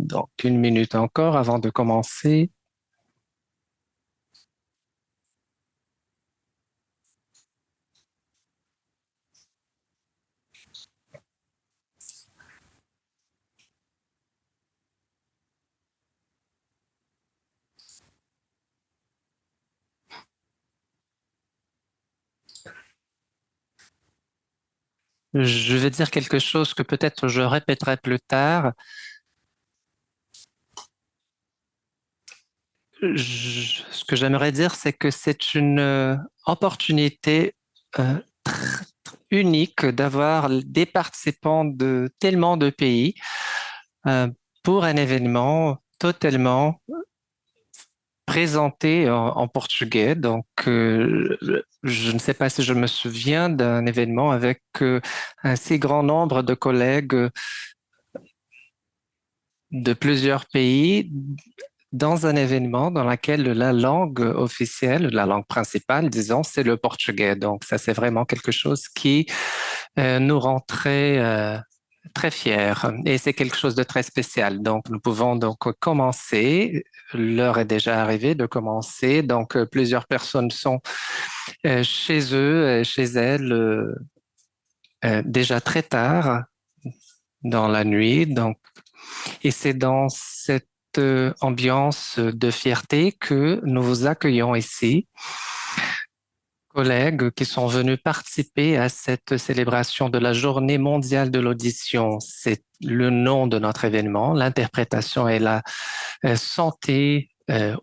Donc, une minute encore avant de commencer. Je vais dire quelque chose que peut-être je répéterai plus tard. Ce que j'aimerais dire, c'est que c'est une opportunité euh, unique d'avoir des participants de tellement de pays euh, pour un événement totalement présenté en portugais. Donc, je ne sais pas si je me souviens d'un événement avec un si grand nombre de collègues de plusieurs pays dans un événement dans lequel la langue officielle, la langue principale, disons, c'est le portugais. Donc, ça, c'est vraiment quelque chose qui nous rend très fiers. Et c'est quelque chose de très spécial. Donc, nous pouvons donc commencer. L'heure est déjà arrivée de commencer. Donc, plusieurs personnes sont chez eux, chez elles, déjà très tard dans la nuit. Donc, et c'est dans cette ambiance de fierté que nous vous accueillons ici, collègues qui sont venus participer à cette célébration de la Journée mondiale de l'audition. C'est le nom de notre événement, l'interprétation et la santé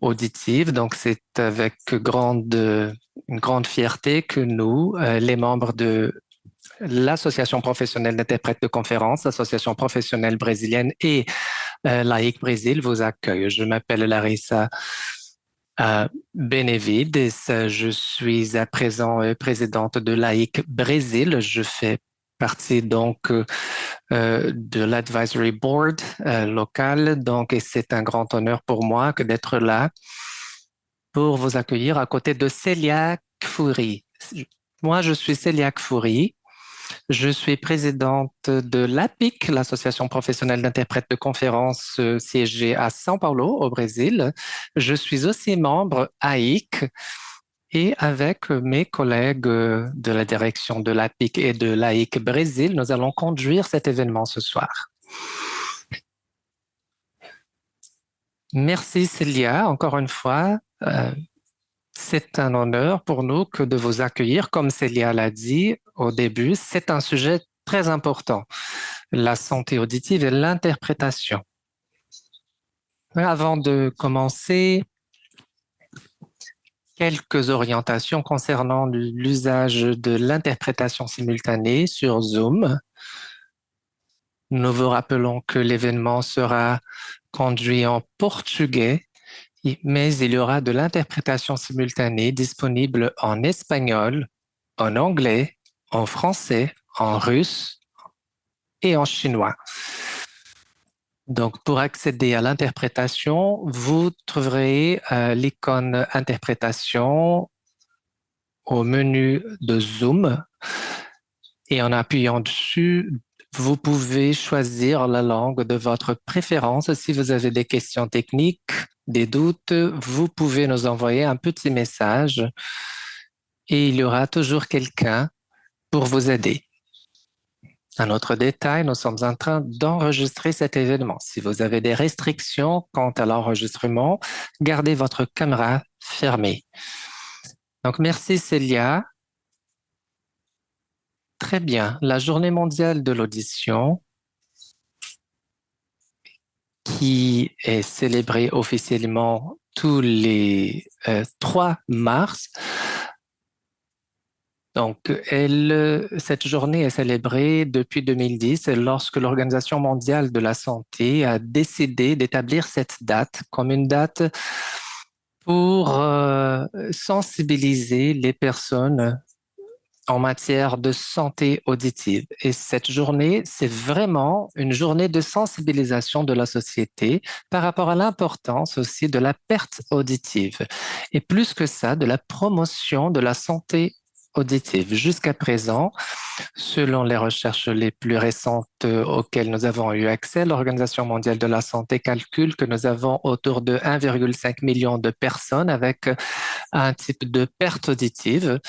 auditive. Donc, c'est avec une grande fierté que nous, les membres de l'Association professionnelle d'interprètes de conférences, l'Association professionnelle brésilienne et Laïc Brésil vous accueille. Je m'appelle Larissa Benevides. Je suis à présent présidente de Laïc Brésil. Je fais partie donc de l'Advisory Board local. Donc, et c'est un grand honneur pour moi que d'être là pour vous accueillir à côté de Célia Kfouri. Moi, je suis Célia Kfouri. Je suis présidente de l'APIC, l'Association professionnelle d'interprètes de conférences siégée à São Paulo, au Brésil. Je suis aussi membre AIC et avec mes collègues de la direction de l'APIC et de l'AIC Brésil, nous allons conduire cet événement ce soir. Merci Célia, encore une fois. C'est un honneur pour nous que de vous accueillir. Comme Célia l'a dit au début, c'est un sujet très important, la santé auditive et l'interprétation. Avant de commencer, quelques orientations concernant l'usage de l'interprétation simultanée sur Zoom. Nous vous rappelons que l'événement sera conduit en portugais, mais il y aura de l'interprétation simultanée disponible en espagnol, en anglais, en français, en russe et en chinois. Donc, pour accéder à l'interprétation, vous trouverez l'icône interprétation au menu de Zoom et en appuyant dessus, vous pouvez choisir la langue de votre préférence. Si vous avez des questions techniques, des doutes, vous pouvez nous envoyer un petit message et il y aura toujours quelqu'un pour vous aider. Un autre détail, nous sommes en train d'enregistrer cet événement. Si vous avez des restrictions quant à l'enregistrement, gardez votre caméra fermée. Donc, merci Célia. Très bien. La Journée mondiale de l'audition, qui est célébrée officiellement tous les 3 mars. Donc, cette journée est célébrée depuis 2010 lorsque l'Organisation mondiale de la santé a décidé d'établir cette date comme une date pour sensibiliser les personnes en matière de santé auditive. Et cette journée, c'est vraiment une journée de sensibilisation de la société par rapport à l'importance aussi de la perte auditive. Et plus que ça, de la promotion de la santé auditive. Jusqu'à présent, selon les recherches les plus récentes auxquelles nous avons eu accès, l'Organisation mondiale de la santé calcule que nous avons autour de 1,5 million de personnes avec un type de perte auditive.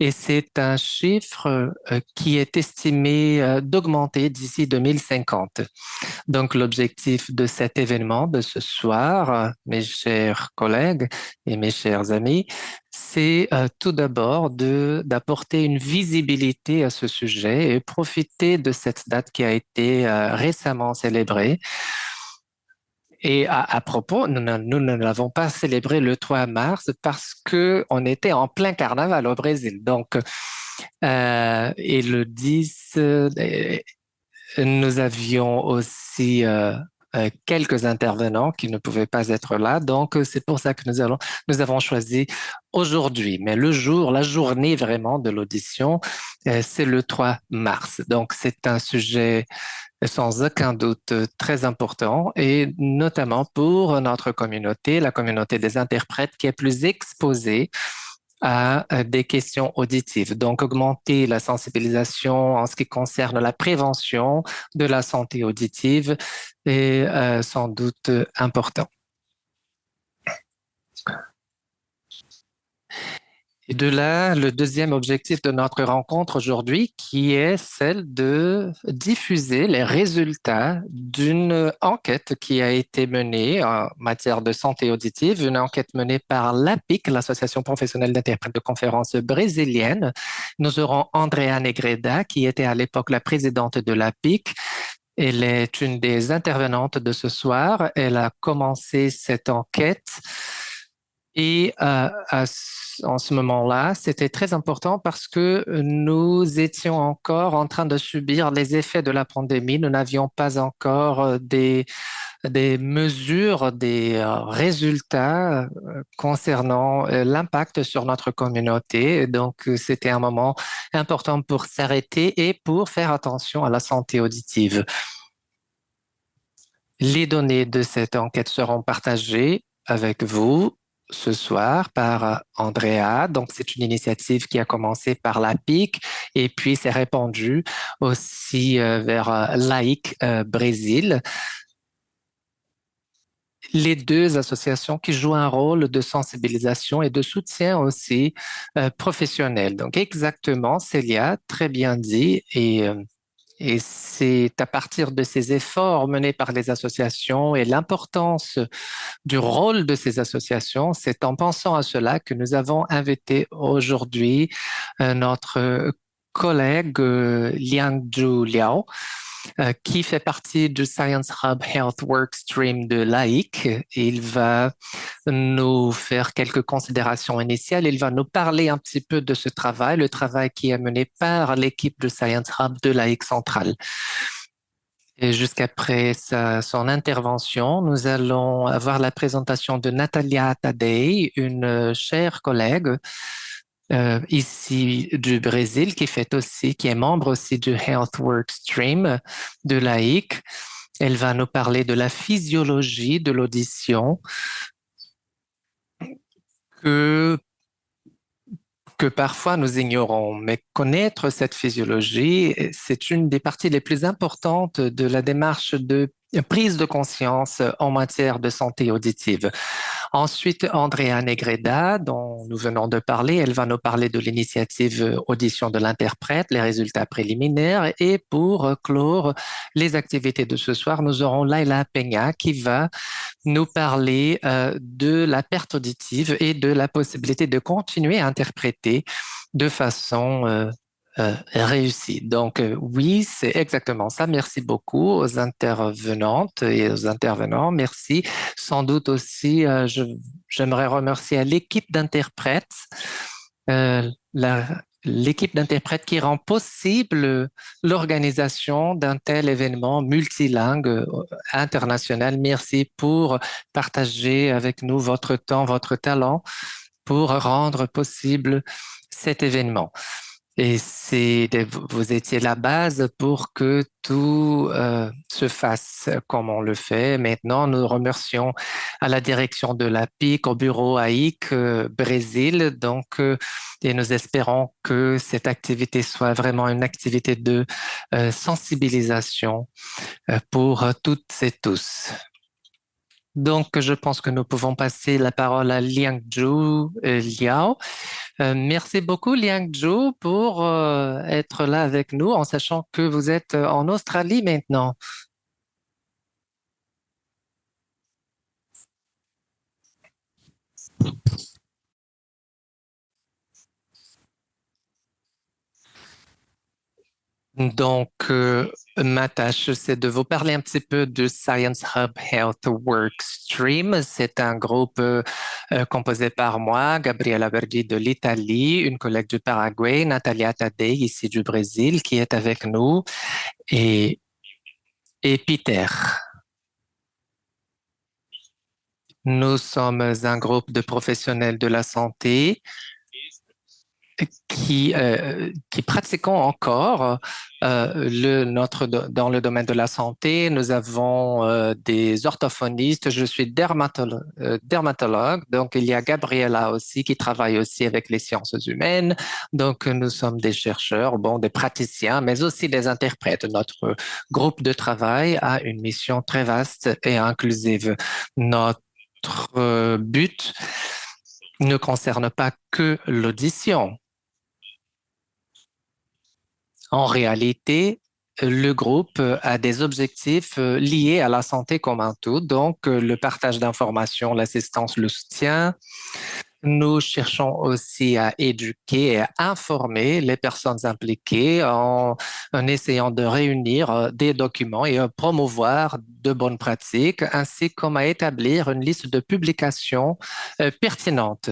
Et c'est un chiffre qui est estimé d'augmenter d'ici 2050. Donc, l'objectif de cet événement de ce soir, mes chers collègues et mes chers amis, c'est tout d'abord d'apporter une visibilité à ce sujet et profiter de cette date qui a été récemment célébrée. Et à propos, nous ne l'avons pas célébré le 3 mars parce que on était en plein carnaval au Brésil. Donc, et le 10, nous avions aussi quelques intervenants qui ne pouvaient pas être là. Donc, c'est pour ça que nous avons choisi aujourd'hui. Mais le jour, la journée vraiment de l'audition, c'est le 3 mars. Donc, c'est un sujet sans aucun doute très important et notamment pour notre communauté, la communauté des interprètes qui est plus exposée à des questions auditives. Donc, augmenter la sensibilisation en ce qui concerne la prévention de la santé auditive est sans doute important. Et de là, le deuxième objectif de notre rencontre aujourd'hui, qui est celle de diffuser les résultats d'une enquête qui a été menée en matière de santé auditive, une enquête menée par l'APIC, l'Association professionnelle d'interprètes de conférences brésilienne. Nous aurons Andrea Negreda, qui était à l'époque la présidente de l'APIC. Elle est une des intervenantes de ce soir. Elle a commencé cette enquête. Et en ce moment-là, c'était très important parce que nous étions encore en train de subir les effets de la pandémie. Nous n'avions pas encore des mesures, des résultats concernant l'impact sur notre communauté. Donc, c'était un moment important pour s'arrêter et pour faire attention à la santé auditive. Les données de cette enquête seront partagées avec vous ce soir par Andrea. Donc, c'est une initiative qui a commencé par la PIC et puis s'est répandue aussi vers Laïc Brésil. Les deux associations qui jouent un rôle de sensibilisation et de soutien aussi professionnel. Donc, exactement, Célia, très bien dit. Et c'est à partir de ces efforts menés par les associations et l'importance du rôle de ces associations, c'est en pensant à cela que nous avons invité aujourd'hui notre collègue Liangju Liao, qui fait partie du Science Hub Health Workstream de l'AIC. Il va nous faire quelques considérations initiales. Il va nous parler un petit peu de ce travail, le travail qui est mené par l'équipe du Science Hub de l'AIC centrale. Et jusqu'après son intervention, nous allons avoir la présentation de Natalia Tadei, une chère collègue ici du Brésil, qui est membre aussi du Health Workstream de l'AIC. Elle va nous parler de la physiologie de l'audition que parfois nous ignorons. Mais connaître cette physiologie, c'est une des parties les plus importantes de la démarche de prise de conscience en matière de santé auditive. Ensuite, Andrea Negreda, dont nous venons de parler, elle va nous parler de l'initiative audition de l'interprète, les résultats préliminaires. Et pour clore les activités de ce soir, nous aurons Laila Peña qui va nous parler de la perte auditive et de la possibilité de continuer à interpréter de façon réussie. Donc oui, c'est exactement ça. Merci beaucoup aux intervenantes et aux intervenants. Merci. Sans doute aussi, j'aimerais remercier l'équipe d'interprètes, l'équipe d'interprètes qui rend possible l'organisation d'un tel événement multilingue international. Merci pour partager avec nous votre temps, votre talent pour rendre possible cet événement. Et vous étiez la base pour que tout se fasse comme on le fait. Maintenant, nous remercions à la direction de la PIC, au bureau AIC Brésil. Et nous espérons que cette activité soit vraiment une activité de sensibilisation pour toutes et tous. Donc, je pense que nous pouvons passer la parole à Liangju Liao. Merci beaucoup, Liangju, pour être là avec nous, en sachant que vous êtes en Australie maintenant. Ma tâche, c'est de vous parler un petit peu de Science Hub Health Workstream. C'est un groupe composé par moi, Gabriela Verdi de l'Italie, une collègue du Paraguay, Natalia Tadei ici du Brésil, qui est avec nous, et, et Peter. Nous sommes un groupe de professionnels de la santé qui pratiquons encore dans le domaine de la santé. Nous avons des orthophonistes. Je suis dermatologue. Donc, il y a Gabriela aussi qui travaille aussi avec les sciences humaines. Donc, nous sommes des chercheurs, bon, des praticiens, mais aussi des interprètes. Notre groupe de travail a une mission très vaste et inclusive. Notre but ne concerne pas que l'audition. En réalité, le groupe a des objectifs liés à la santé comme un tout, donc le partage d'informations, l'assistance, le soutien. Nous cherchons aussi à éduquer et à informer les personnes impliquées en essayant de réunir des documents et promouvoir de bonnes pratiques, ainsi comme à établir une liste de publications pertinentes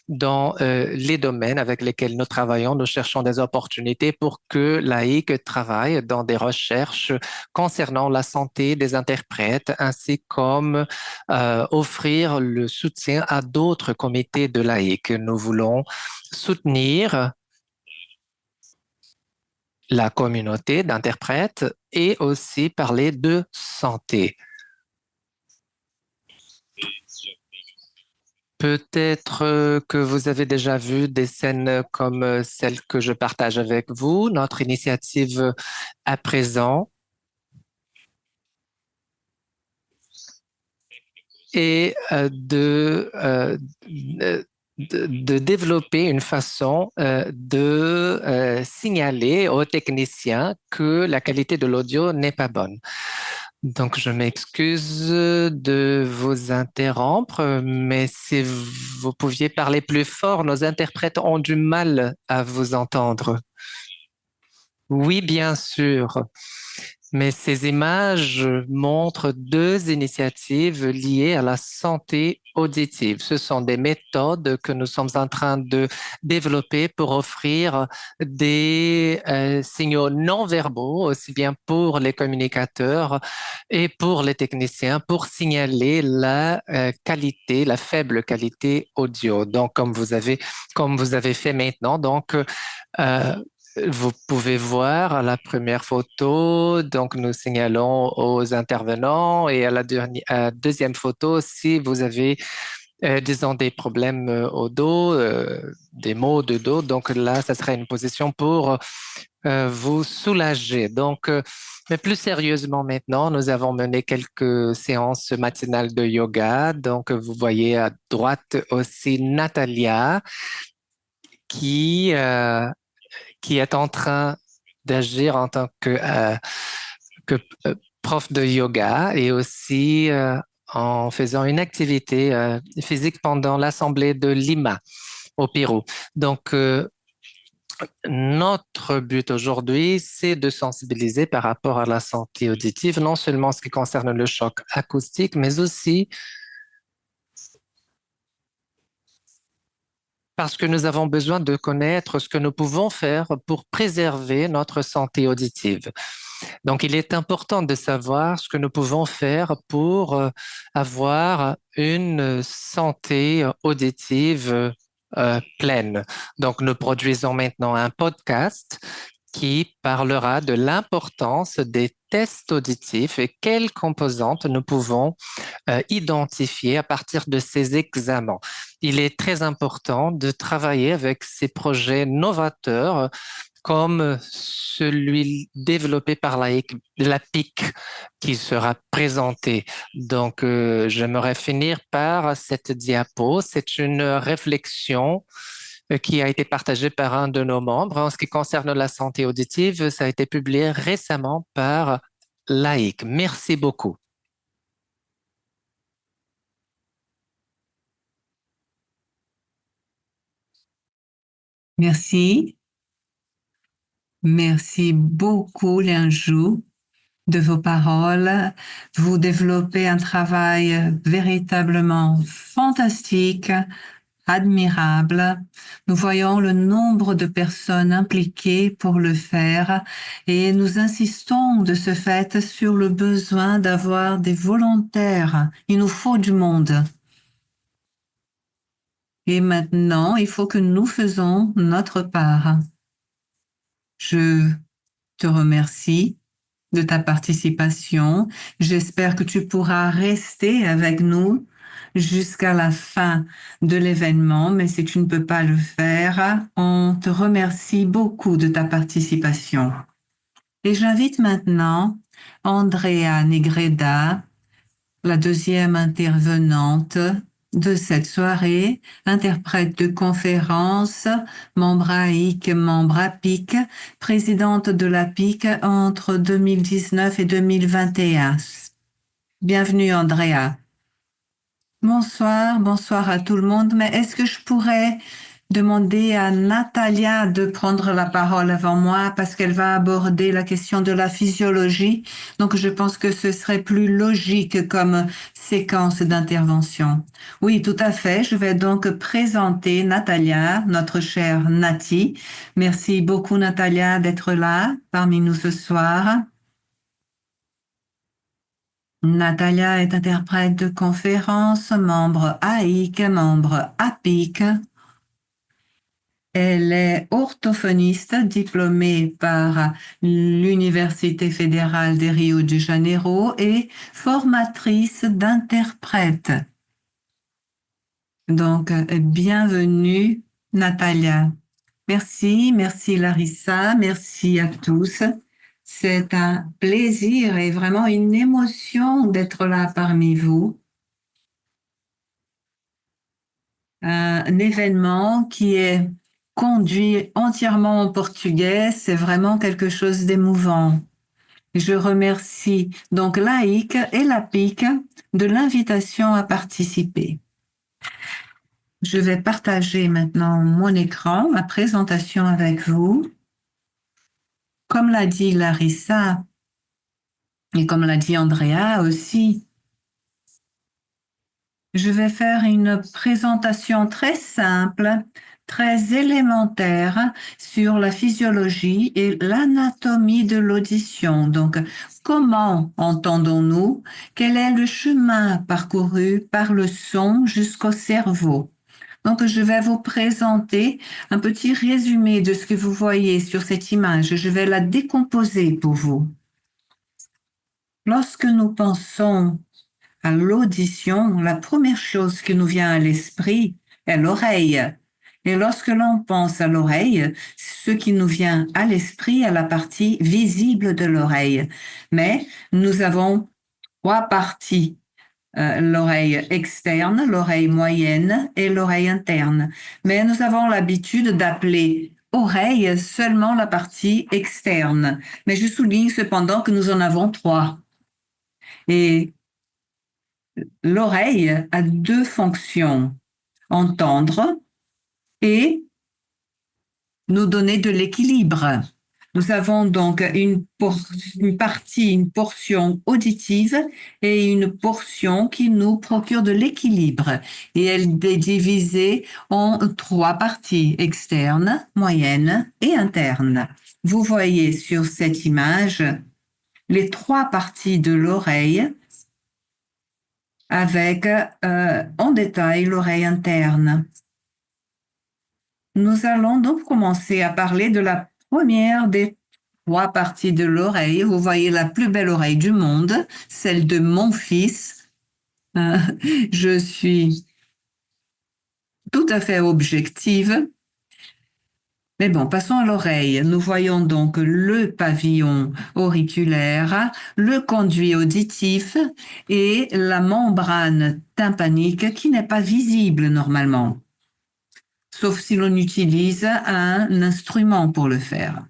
dans les domaines avec lesquels nous travaillons. Nous cherchons des opportunités pour que l'AIC travaille dans des recherches concernant la santé des interprètes, ainsi comme offrir le soutien à d'autres comités de l'AIC. Nous voulons soutenir la communauté d'interprètes et aussi parler de santé. Peut-être que vous avez déjà vu des scènes comme celle que je partage avec vous. Notre initiative à présent est de développer une façon de signaler aux techniciens que la qualité de l'audio n'est pas bonne. Donc, je m'excuse de vous interrompre, mais si vous pouviez parler plus fort, nos interprètes ont du mal à vous entendre. Oui, bien sûr. Mais ces images montrent deux initiatives liées à la santé auditive. Ce sont des méthodes que nous sommes en train de développer pour offrir des signaux non verbaux, aussi bien pour les communicateurs et pour les techniciens, pour signaler la qualité, la faible qualité audio. Donc, comme vous avez fait maintenant, euh, vous pouvez voir la première photo, donc nous signalons aux intervenants et à la deuxième photo, si vous avez, disons, des problèmes au dos, des maux de dos, donc là, ça serait une position pour vous soulager. Mais plus sérieusement maintenant, nous avons mené quelques séances matinales de yoga. Donc, vous voyez à droite aussi Natalia qui... euh, qui est en train d'agir en tant que prof de yoga et aussi en faisant une activité physique pendant l'Assemblée de Lima au Pérou. Notre but aujourd'hui, c'est de sensibiliser par rapport à la santé auditive, non seulement en ce qui concerne le choc acoustique, mais aussi parce que nous avons besoin de connaître ce que nous pouvons faire pour préserver notre santé auditive. Donc, il est important de savoir ce que nous pouvons faire pour avoir une santé auditive pleine. Donc, nous produisons maintenant un podcast qui parlera de l'importance des tests auditifs et quelles composantes nous pouvons identifier à partir de ces examens. Il est très important de travailler avec ces projets novateurs comme celui développé par la PIC qui sera présenté. Donc, j'aimerais finir par cette diapo. C'est une réflexion qui a été partagée par un de nos membres. En ce qui concerne la santé auditive, ça a été publié récemment par l'AIC. Merci beaucoup. Merci. Merci beaucoup, Lianjou, de vos paroles. Vous développez un travail véritablement fantastique, admirable. Nous voyons le nombre de personnes impliquées pour le faire et nous insistons de ce fait sur le besoin d'avoir des volontaires. Il nous faut du monde. Et maintenant, il faut que nous faisons notre part. Je te remercie de ta participation. J'espère que tu pourras rester avec nous jusqu'à la fin de l'événement, mais si tu ne peux pas le faire, on te remercie beaucoup de ta participation. Et j'invite maintenant Andrea Negreda, la deuxième intervenante de cette soirée, interprète de conférence, membre AIC, membre APIC, présidente de l'APIC entre 2019 et 2021. Bienvenue, Andrea. Bonsoir, bonsoir à tout le monde. Mais est-ce que je pourrais demander à Natalia de prendre la parole avant moi parce qu'elle va aborder la question de la physiologie. Donc, je pense que ce serait plus logique comme séquence d'intervention. Oui, tout à fait. Je vais donc présenter Natalia, notre chère Nati. Merci beaucoup, Natalia, d'être là parmi nous ce soir. Natalia est interprète de conférence, membre AIC, membre APIC. Elle est orthophoniste diplômée par l'Université fédérale de Rio de Janeiro et formatrice d'interprètes. Donc, bienvenue Natalia. Merci, merci Larissa, merci à tous. C'est un plaisir et vraiment une émotion d'être là parmi vous. Un événement qui est conduit entièrement en portugais, c'est vraiment quelque chose d'émouvant. Je remercie donc l'AIC et l'APIC de l'invitation à participer. Je vais partager maintenant mon écran, ma présentation avec vous. Comme l'a dit Larissa et comme l'a dit Andrea aussi, je vais faire une présentation très simple, très élémentaire sur la physiologie et l'anatomie de l'audition. Donc, comment entendons-nous? Quel est le chemin parcouru par le son jusqu'au cerveau? Donc, je vais vous présenter un petit résumé de ce que vous voyez sur cette image. Je vais la décomposer pour vous. Lorsque nous pensons à l'audition, la première chose qui nous vient à l'esprit est l'oreille. Et lorsque l'on pense à l'oreille, ce qui nous vient à l'esprit est la partie visible de l'oreille. Mais nous avons trois parties. L'oreille externe, l'oreille moyenne et l'oreille interne. Mais nous avons l'habitude d'appeler oreille seulement la partie externe. Mais je souligne cependant que nous en avons trois. Et l'oreille a deux fonctions, entendre et nous donner de l'équilibre. Nous avons donc une partie, une portion auditive et une portion qui nous procure de l'équilibre. Et elle est divisée en trois parties, externe, moyenne et interne. Vous voyez sur cette image les trois parties de l'oreille avec en détail l'oreille interne. Nous allons donc commencer à parler de la première des trois parties de l'oreille. Vous voyez la plus belle oreille du monde, celle de mon fils. Euh, je suis tout à fait objective. Mais bon, passons à l'oreille. Nous voyons donc le pavillon auriculaire, le conduit auditif et la membrane tympanique qui n'est pas visible normalement, sauf si l'on utilise un instrument pour le faire.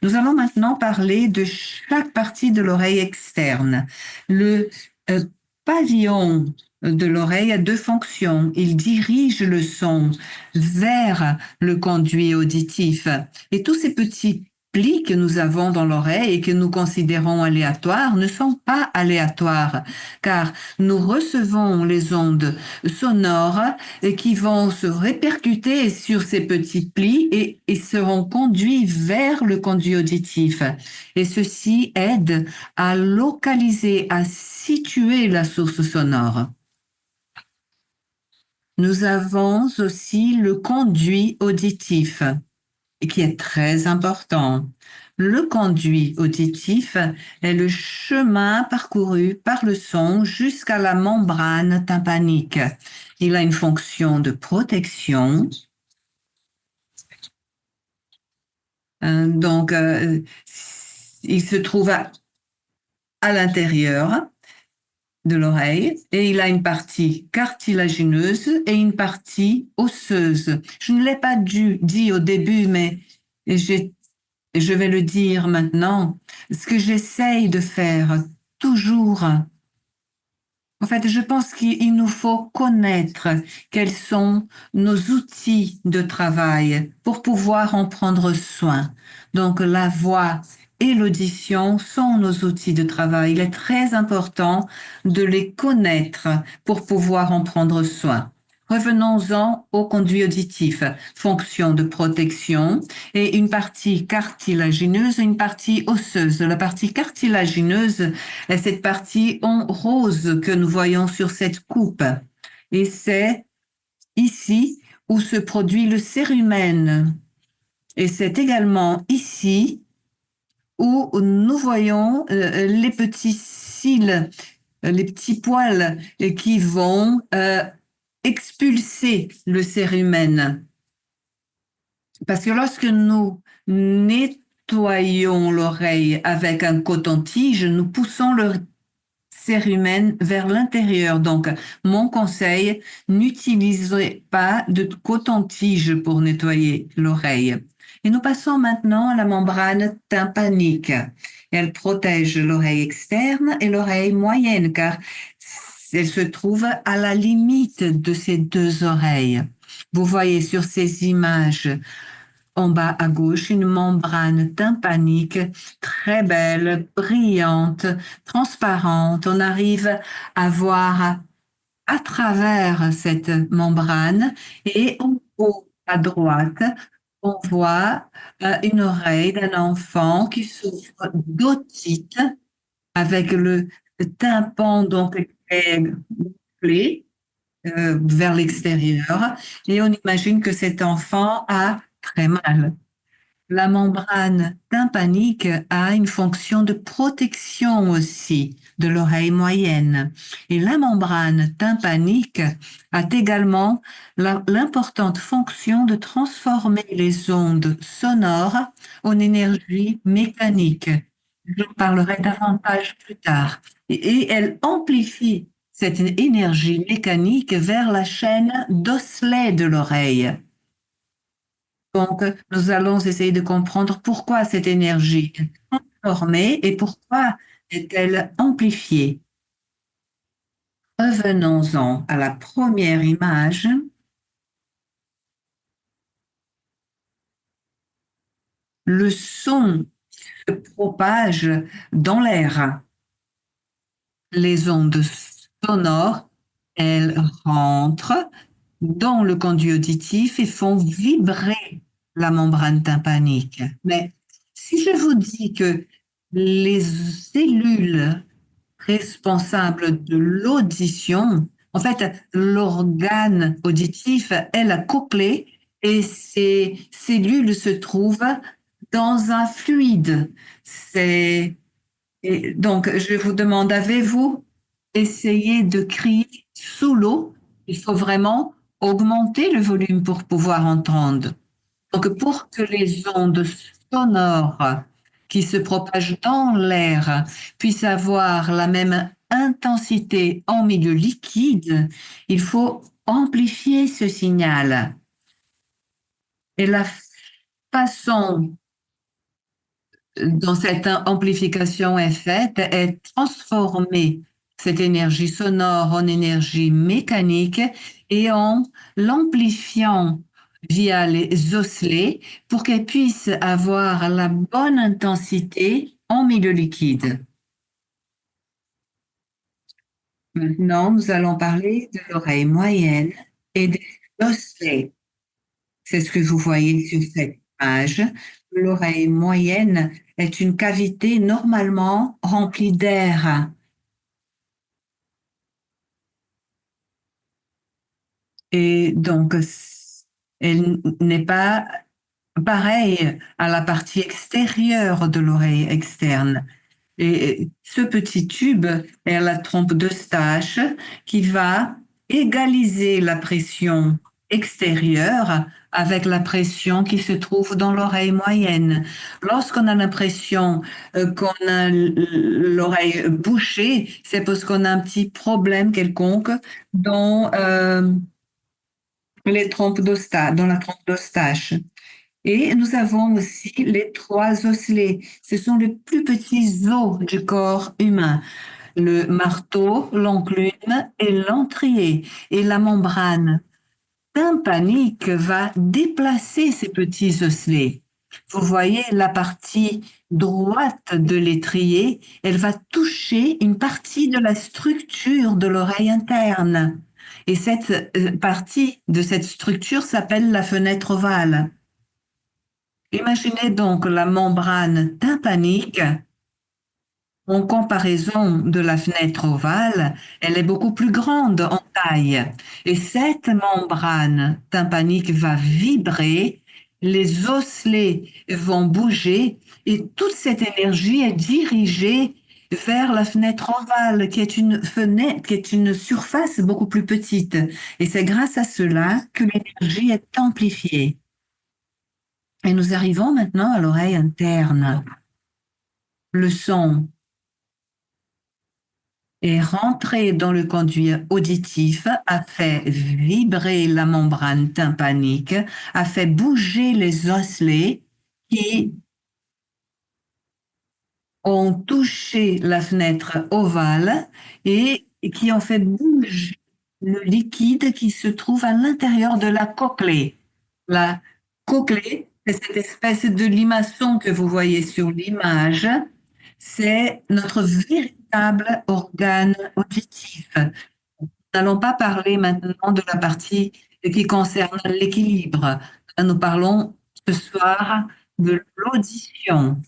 Nous allons maintenant parler de chaque partie de l'oreille externe. Le euh, pavillon de l'oreille a deux fonctions. Il dirige le son vers le conduit auditif. Et tous ces petits plis que nous avons dans l'oreille et que nous considérons aléatoires ne sont pas aléatoires, car nous recevons les ondes sonores qui vont se répercuter sur ces petits plis et seront conduits vers le conduit auditif. Et ceci aide à localiser, à situer la source sonore. Nous avons aussi le conduit auditif, qui est très important. Le conduit auditif est le chemin parcouru par le son jusqu'à la membrane tympanique. Il a une fonction de protection. Donc, il se trouve à l'intérieur de l'oreille et il a une partie cartilagineuse et une partie osseuse. Je ne l'ai pas dit au début, mais je vais le dire maintenant. Ce que j'essaye de faire toujours, en fait, je pense qu'il nous faut connaître quels sont nos outils de travail pour pouvoir en prendre soin. Donc, la voix et l'audition sont nos outils de travail. Il est très important de les connaître pour pouvoir en prendre soin. Revenons-en au conduit auditif, fonction de protection et une partie cartilagineuse et une partie osseuse. La partie cartilagineuse est cette partie en rose que nous voyons sur cette coupe. Et c'est ici où se produit le cérumen. Et c'est également ici où nous voyons les petits cils, les petits poils qui vont expulser le cérumen. Parce que lorsque nous nettoyons l'oreille avec un coton-tige, nous poussons le cérumen vers l'intérieur. Donc, mon conseil, n'utilisez pas de coton-tige pour nettoyer l'oreille. Et nous passons maintenant à la membrane tympanique. Elle protège l'oreille externe et l'oreille moyenne car elle se trouve à la limite de ces deux oreilles. Vous voyez sur ces images en bas à gauche une membrane tympanique très belle, brillante, transparente. On arrive à voir à travers cette membrane et en haut à droite, on voit une oreille d'un enfant qui souffre d'otite avec le tympan donc est gonflé vers l'extérieur et on imagine que cet enfant a très mal. La membrane tympanique a une fonction de protection aussi de l'oreille moyenne. Et la membrane tympanique a également l'importante fonction de transformer les ondes sonores en énergie mécanique. Je parlerai davantage plus tard. Et elle amplifie cette énergie mécanique vers la chaîne d'osselets de l'oreille. Donc, nous allons essayer de comprendre pourquoi cette énergie est transformée et pourquoi est-elle amplifiée. Revenons-en à la première image. Le son se propage dans l'air. Les ondes sonores, elles rentrent dans le conduit auditif et font vibrer la membrane tympanique. Mais si je vous dis que les cellules responsables de l'audition, en fait, l'organe auditif est la cochlée et ces cellules se trouvent dans un fluide. Donc, je vous demande, avez-vous essayé de crier sous l'eau? Il faut vraiment augmenter le volume pour pouvoir entendre. Donc, pour que les ondes sonores qui se propagent dans l'air puissent avoir la même intensité en milieu liquide, il faut amplifier ce signal. Et la façon dont cette amplification est faite est transformer cette énergie sonore en énergie mécanique et en l'amplifiant via les osselets pour qu'elle puisse avoir la bonne intensité en milieu liquide. Maintenant, nous allons parler de l'oreille moyenne et des osselets. C'est ce que vous voyez sur cette image. L'oreille moyenne est une cavité normalement remplie d'air. Et donc, elle n'est pas pareille à la partie extérieure de l'oreille externe. Et ce petit tube est la trompe d'Eustache qui va égaliser la pression extérieure avec la pression qui se trouve dans l'oreille moyenne. Lorsqu'on a l'impression qu'on a l'oreille bouchée, c'est parce qu'on a un petit problème quelconque dans les trompes d'Eustache, dans la trompe d'Eustache. Et nous avons aussi les trois osselets. Ce sont les plus petits os du corps humain. Le marteau, l'enclume et l'entrier. Et la membrane tympanique va déplacer ces petits osselets. Vous voyez la partie droite de l'étrier, elle va toucher une partie de la structure de l'oreille interne. Et cette partie de cette structure s'appelle la fenêtre ovale. Imaginez donc la membrane tympanique en comparaison de la fenêtre ovale, elle est beaucoup plus grande en taille. Et cette membrane tympanique va vibrer, les osselets vont bouger et toute cette énergie est dirigée vers la fenêtre ovale, qui est une fenêtre, qui est une surface beaucoup plus petite. Et c'est grâce à cela que l'énergie est amplifiée. Et nous arrivons maintenant à l'oreille interne. Le son est rentré dans le conduit auditif, a fait vibrer la membrane tympanique, a fait bouger les osselets qui ont touché la fenêtre ovale et qui ont fait bouger le liquide qui se trouve à l'intérieur de la cochlée. La cochlée, c'est cette espèce de limaçon que vous voyez sur l'image. C'est notre véritable organe auditif. Nous n'allons pas parler maintenant de la partie qui concerne l'équilibre. Nous parlons ce soir de l'audition.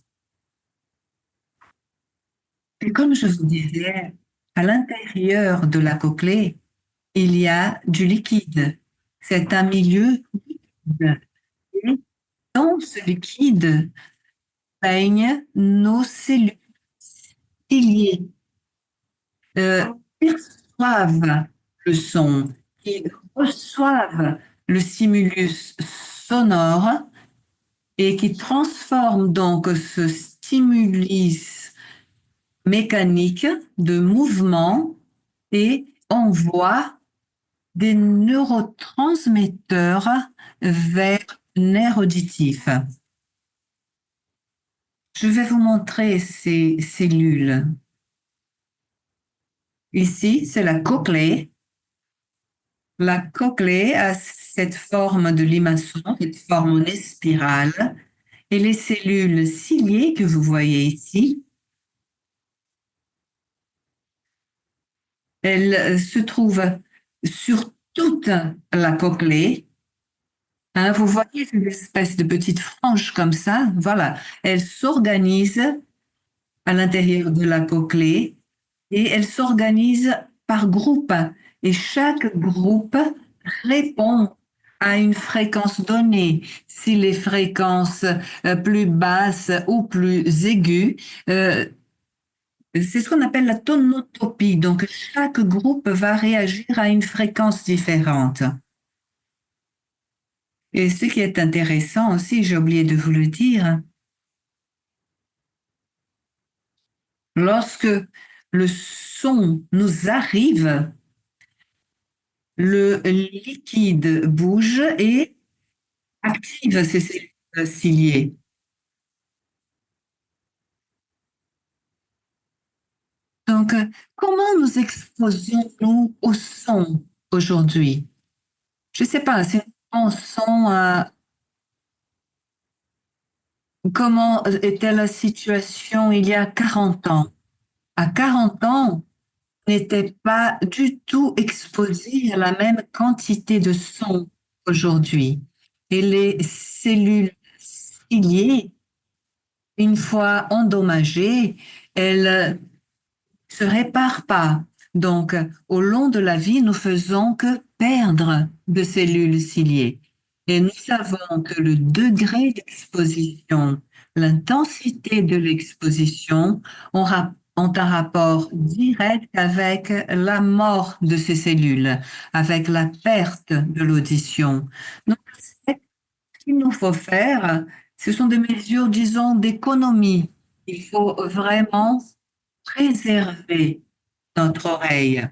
Et comme je vous disais, à l'intérieur de la cochlée, il y a du liquide. C'est un milieu liquide. Et dans ce liquide baignent nos cellules ciliées, perçoivent le son, qui reçoivent le stimulus sonore et qui transforment donc ce stimulus mécanique de mouvement et envoie des neurotransmetteurs vers nerfs auditifs. Je vais vous montrer ces cellules. Ici, c'est la cochlée. La cochlée a cette forme de limaçon, cette forme en spirale. Et les cellules ciliées que vous voyez ici, elles se trouvent sur toute la cochlée. Hein, vous voyez cette espèce de petite frange comme ça, voilà. Elles s'organisent à l'intérieur de la cochlée et elles s'organisent par groupe. Et chaque groupe répond à une fréquence donnée. Si les fréquences plus basses ou plus aiguës, c'est ce qu'on appelle la tonotopie. Donc, chaque groupe va réagir à une fréquence différente. Et ce qui est intéressant aussi, j'ai oublié de vous le dire, lorsque le son nous arrive, le liquide bouge et active ces cellules ciliées. Donc, comment nous exposons-nous au son aujourd'hui? Je ne sais pas, si nous pensons à comment était la situation il y a 40 ans. À 40 ans, on n'était pas du tout exposé à la même quantité de son aujourd'hui. Et les cellules ciliées, une fois endommagées, elles se réparent pas. Donc, au long de la vie, nous faisons que perdre de cellules ciliées. Et nous savons que le degré d'exposition, l'intensité de l'exposition ont un rapport direct avec la mort de ces cellules, avec la perte de l'audition. Donc, ce qu'il nous faut faire, ce sont des mesures, disons, d'économie. Il faut vraiment préserver notre oreille.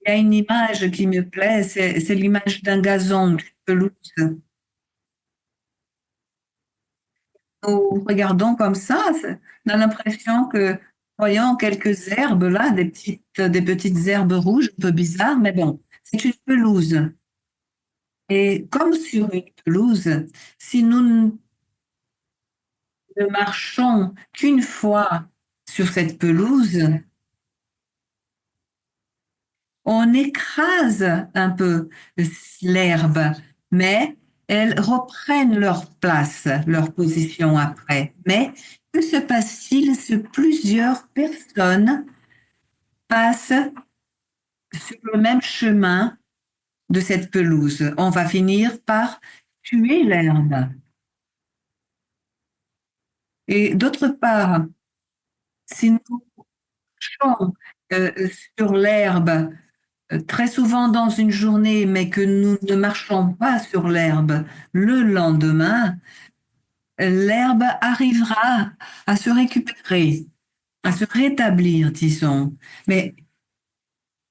Il y a une image qui me plaît, c'est l'image d'un gazon, d'une pelouse. Nous regardons comme ça, on a l'impression que, voyons quelques herbes là, des petites herbes rouges, un peu bizarres, mais bon, c'est une pelouse. Et comme sur une pelouse, si nous ne marchons qu'une fois sur cette pelouse, on écrase un peu l'herbe, mais elles reprennent leur place, leur position après. Mais que se passe-t-il si plusieurs personnes passent sur le même chemin de cette pelouse? On va finir par tuer l'herbe. Et d'autre part, si nous marchons sur l'herbe très souvent dans une journée, mais que nous ne marchons pas sur l'herbe le lendemain, l'herbe arrivera à se récupérer, à se rétablir, disons. Mais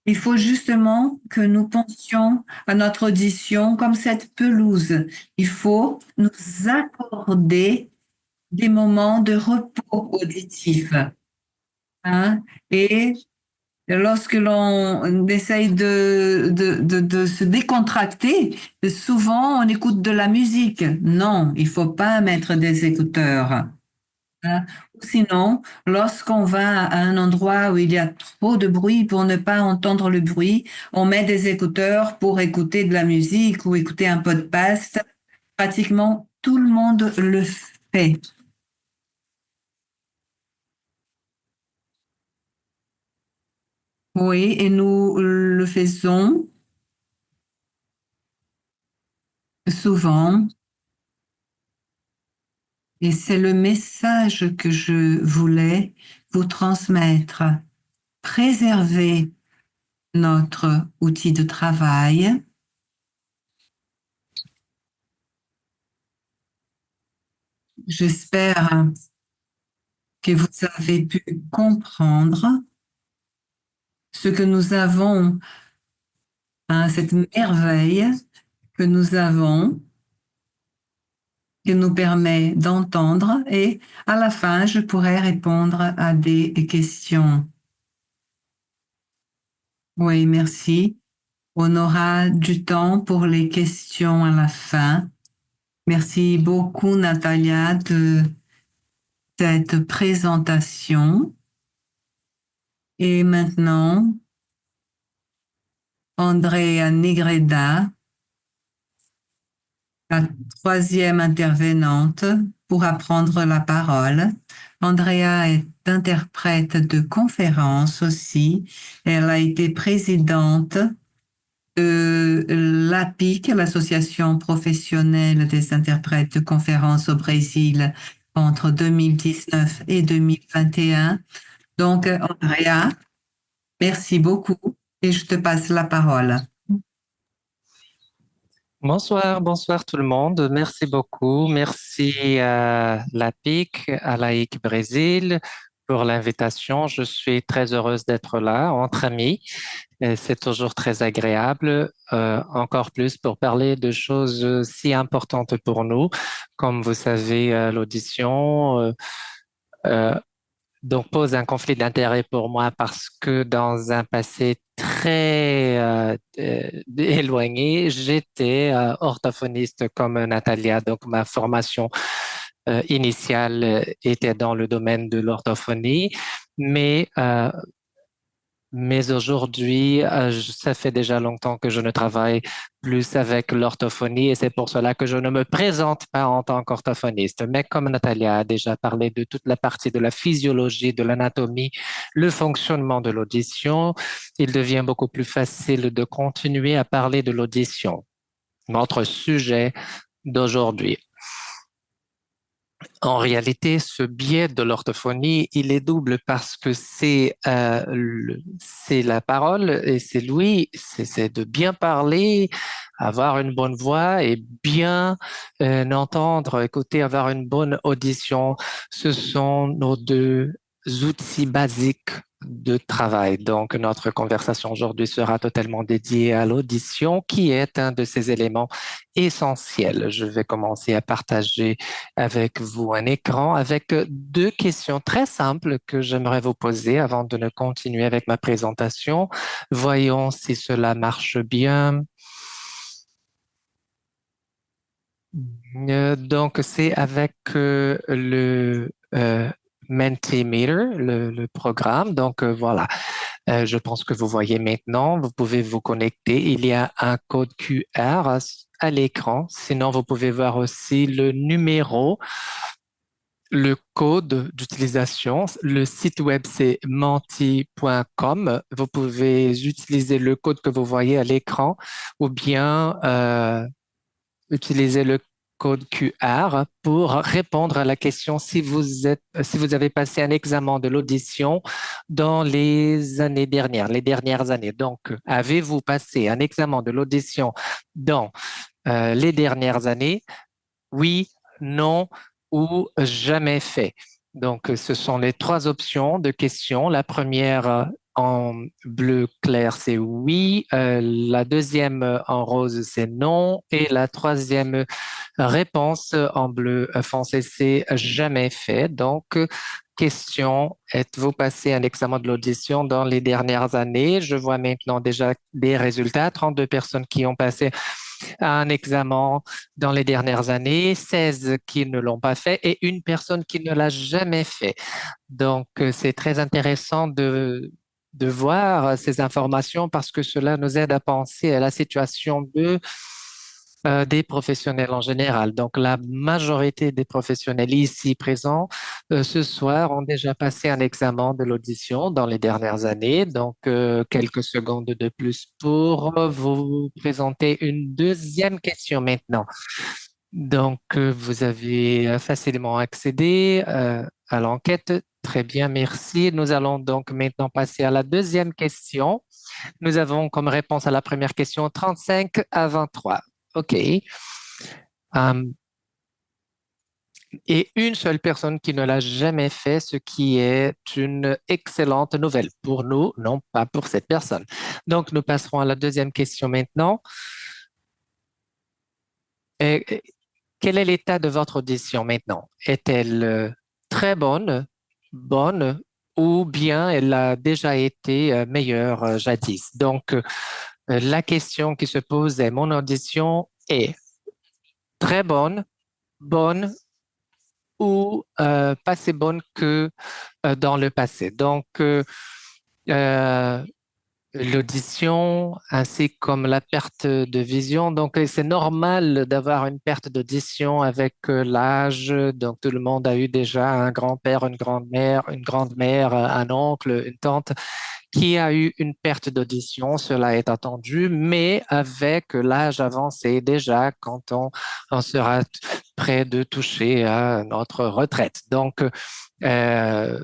il faut justement que nous pensions à notre audition comme cette pelouse. Il faut nous accorder des moments de repos auditif. Hein, et lorsque l'on essaye de se décontracter, souvent on écoute de la musique. Non, il faut pas mettre des écouteurs. Hein. Sinon, lorsqu'on va à un endroit où il y a trop de bruit, pour ne pas entendre le bruit, on met des écouteurs pour écouter de la musique ou écouter un podcast. Pratiquement tout le monde le fait. Oui, et nous le faisons souvent. Et c'est le message que je voulais vous transmettre. Préserver notre outil de travail. J'espère que vous avez pu comprendre ce que nous avons, hein, cette merveille que nous avons, qui nous permet d'entendre, et à la fin, je pourrai répondre à des questions. Oui, merci. On aura du temps pour les questions à la fin. Merci beaucoup, Natalia, de cette présentation. Et maintenant, Andrea Negreda, la troisième intervenante, pourra prendre la parole. Andrea est interprète de conférence aussi. Elle a été présidente l'APIC, l'Association professionnelle des interprètes de conférences au Brésil, entre 2019 et 2021. Donc, Andrea, merci beaucoup et je te passe la parole. Bonsoir, bonsoir tout le monde. Merci beaucoup. Merci à l'APIC, à l'AIC Brésil pour l'invitation. Je suis très heureuse d'être là entre amis. Et c'est toujours très agréable, encore plus pour parler de choses si importantes pour nous. Comme vous savez, l'audition euh, donc pose un conflit d'intérêt pour moi parce que dans un passé très éloigné, j'étais orthophoniste comme Natalia. Donc ma formation initiale était dans le domaine de l'orthophonie, mais mais aujourd'hui, ça fait déjà longtemps que je ne travaille plus avec l'orthophonie et c'est pour cela que je ne me présente pas en tant qu'orthophoniste. Mais comme Natalia a déjà parlé de toute la partie de la physiologie, de l'anatomie, le fonctionnement de l'audition, il devient beaucoup plus facile de continuer à parler de l'audition, notre sujet d'aujourd'hui. En réalité, ce biais de l'orthophonie, il est double parce que c'est la parole et c'est l'ouïe, c'est de bien parler, avoir une bonne voix et bien entendre, écouter, avoir une bonne audition. Ce sont nos deux outils basiques de travail. Donc, notre conversation aujourd'hui sera totalement dédiée à l'audition, qui est un de ces éléments essentiels. Je vais commencer à partager avec vous un écran avec deux questions très simples que j'aimerais vous poser avant de ne continuer avec ma présentation. Voyons si cela marche bien. Donc, c'est avec le Mentimeter, le programme. Donc, voilà. Je pense que vous voyez maintenant, vous pouvez vous connecter. Il y a un code QR à l'écran. Sinon, vous pouvez voir aussi le numéro, le code d'utilisation. Le site web, c'est menti.com. Vous pouvez utiliser le code que vous voyez à l'écran ou bien utiliser le code QR pour répondre à la question si vous avez passé un examen de l'audition dans les années dernières, les dernières années. Donc, avez-vous passé un examen de l'audition dans les dernières années? Oui, non ou jamais fait. Donc, ce sont les trois options de questions. La première en bleu clair, c'est oui. La deuxième en rose, c'est non. Et la troisième réponse en bleu foncé, c'est jamais fait. Donc, question, êtes-vous passé un examen de l'audition dans les dernières années? Je vois maintenant déjà des résultats, 32 personnes qui ont passé un examen dans les dernières années, 16 qui ne l'ont pas fait et une personne qui ne l'a jamais fait. Donc, c'est très intéressant de voir ces informations parce que cela nous aide à penser à la situation des professionnels en général. Donc, la majorité des professionnels ici présents ce soir ont déjà passé un examen de l'audition dans les dernières années. Donc, quelques secondes de plus pour vous présenter une deuxième question maintenant. Donc, vous avez facilement accédé à l'enquête. Très bien, merci. Nous allons donc maintenant passer à la deuxième question. Nous avons comme réponse à la première question 35 à 23. OK. Et une seule personne qui ne l'a jamais fait, ce qui est une excellente nouvelle pour nous, non pas pour cette personne. Donc, nous passerons à la deuxième question maintenant. Et quel est l'état de votre audition maintenant? Est-elle très bonne, bonne, ou bien elle a déjà été meilleure jadis? Donc, la question qui se pose est, mon audition est très bonne, bonne ou pas si bonne que dans le passé. Donc, euh, l'audition ainsi comme la perte de vision. Donc, c'est normal d'avoir une perte d'audition avec l'âge. Donc, tout le monde a eu déjà un grand-père, une grande-mère, un oncle, une tante qui a eu une perte d'audition. Cela est attendu, mais avec l'âge avancé déjà, quand on sera près de toucher à notre retraite. Donc, euh,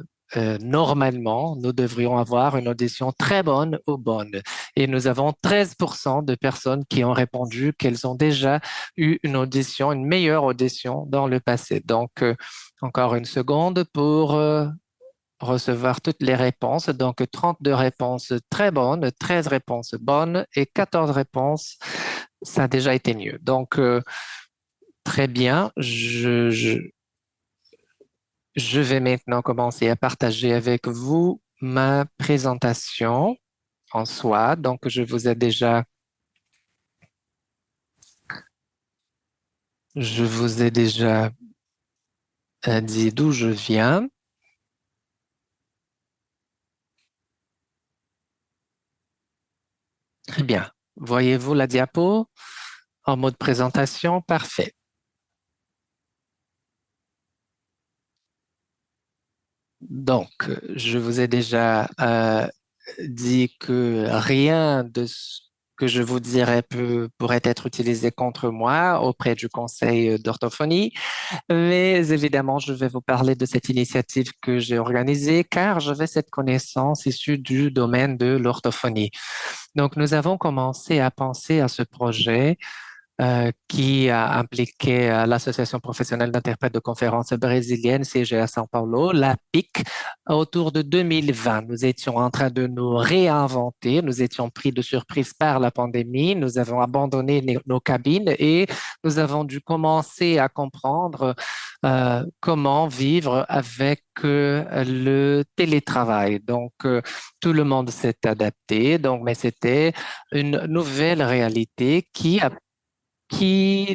normalement, nous devrions avoir une audition très bonne ou bonne. Et nous avons 13% de personnes qui ont répondu qu'elles ont déjà eu une audition, une meilleure audition dans le passé. Donc, encore une seconde pour recevoir toutes les réponses. Donc, 32 réponses très bonnes, 13 réponses bonnes et 14 réponses, ça a déjà été mieux. Donc, très bien. Je vais maintenant commencer à partager avec vous ma présentation en soi. Donc, je vous ai déjà dit d'où je viens. Très bien. Voyez-vous la diapo en mode présentation? Parfait. Donc, je vous ai déjà dit que rien de ce que je vous dirai pourrait être utilisé contre moi auprès du Conseil d'orthophonie. Mais évidemment, je vais vous parler de cette initiative que j'ai organisée car j'avais cette connaissance issue du domaine de l'orthophonie. Donc, nous avons commencé à penser à ce projet qui a impliqué l'Association professionnelle d'interprètes de conférences brésilienne, siégée à São Paulo, la PIC, autour de 2020. Nous étions en train de nous réinventer, nous étions pris de surprise par la pandémie, nous avons abandonné nos cabines et nous avons dû commencer à comprendre comment vivre avec le télétravail. Donc, tout le monde s'est adapté, donc, mais c'était une nouvelle réalité qui,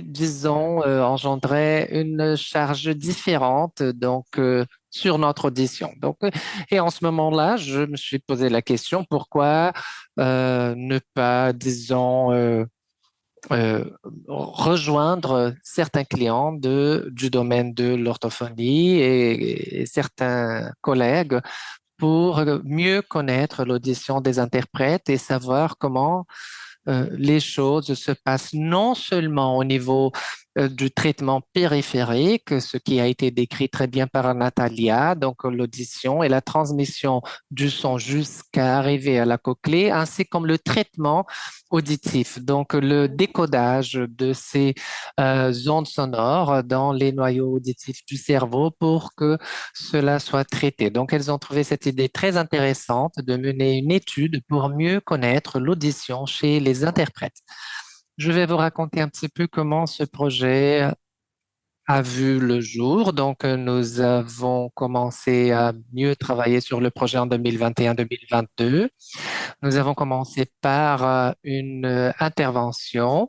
disons, engendrait une charge différente donc sur notre audition. Donc, et en ce moment-là, je me suis posé la question pourquoi ne pas, disons, rejoindre certains clients du domaine de l'orthophonie et certains collègues pour mieux connaître l'audition des interprètes et savoir comment les choses se passent non seulement au niveau du traitement périphérique, ce qui a été décrit très bien par Natalia, donc l'audition et la transmission du son jusqu'à arriver à la cochlée, ainsi comme le traitement auditif, donc le décodage de ces ondes sonores dans les noyaux auditifs du cerveau pour que cela soit traité. Donc, elles ont trouvé cette idée très intéressante de mener une étude pour mieux connaître l'audition chez les interprètes. Je vais vous raconter un petit peu comment ce projet a vu le jour. Donc, nous avons commencé à mieux travailler sur le projet en 2021-2022. Nous avons commencé par une intervention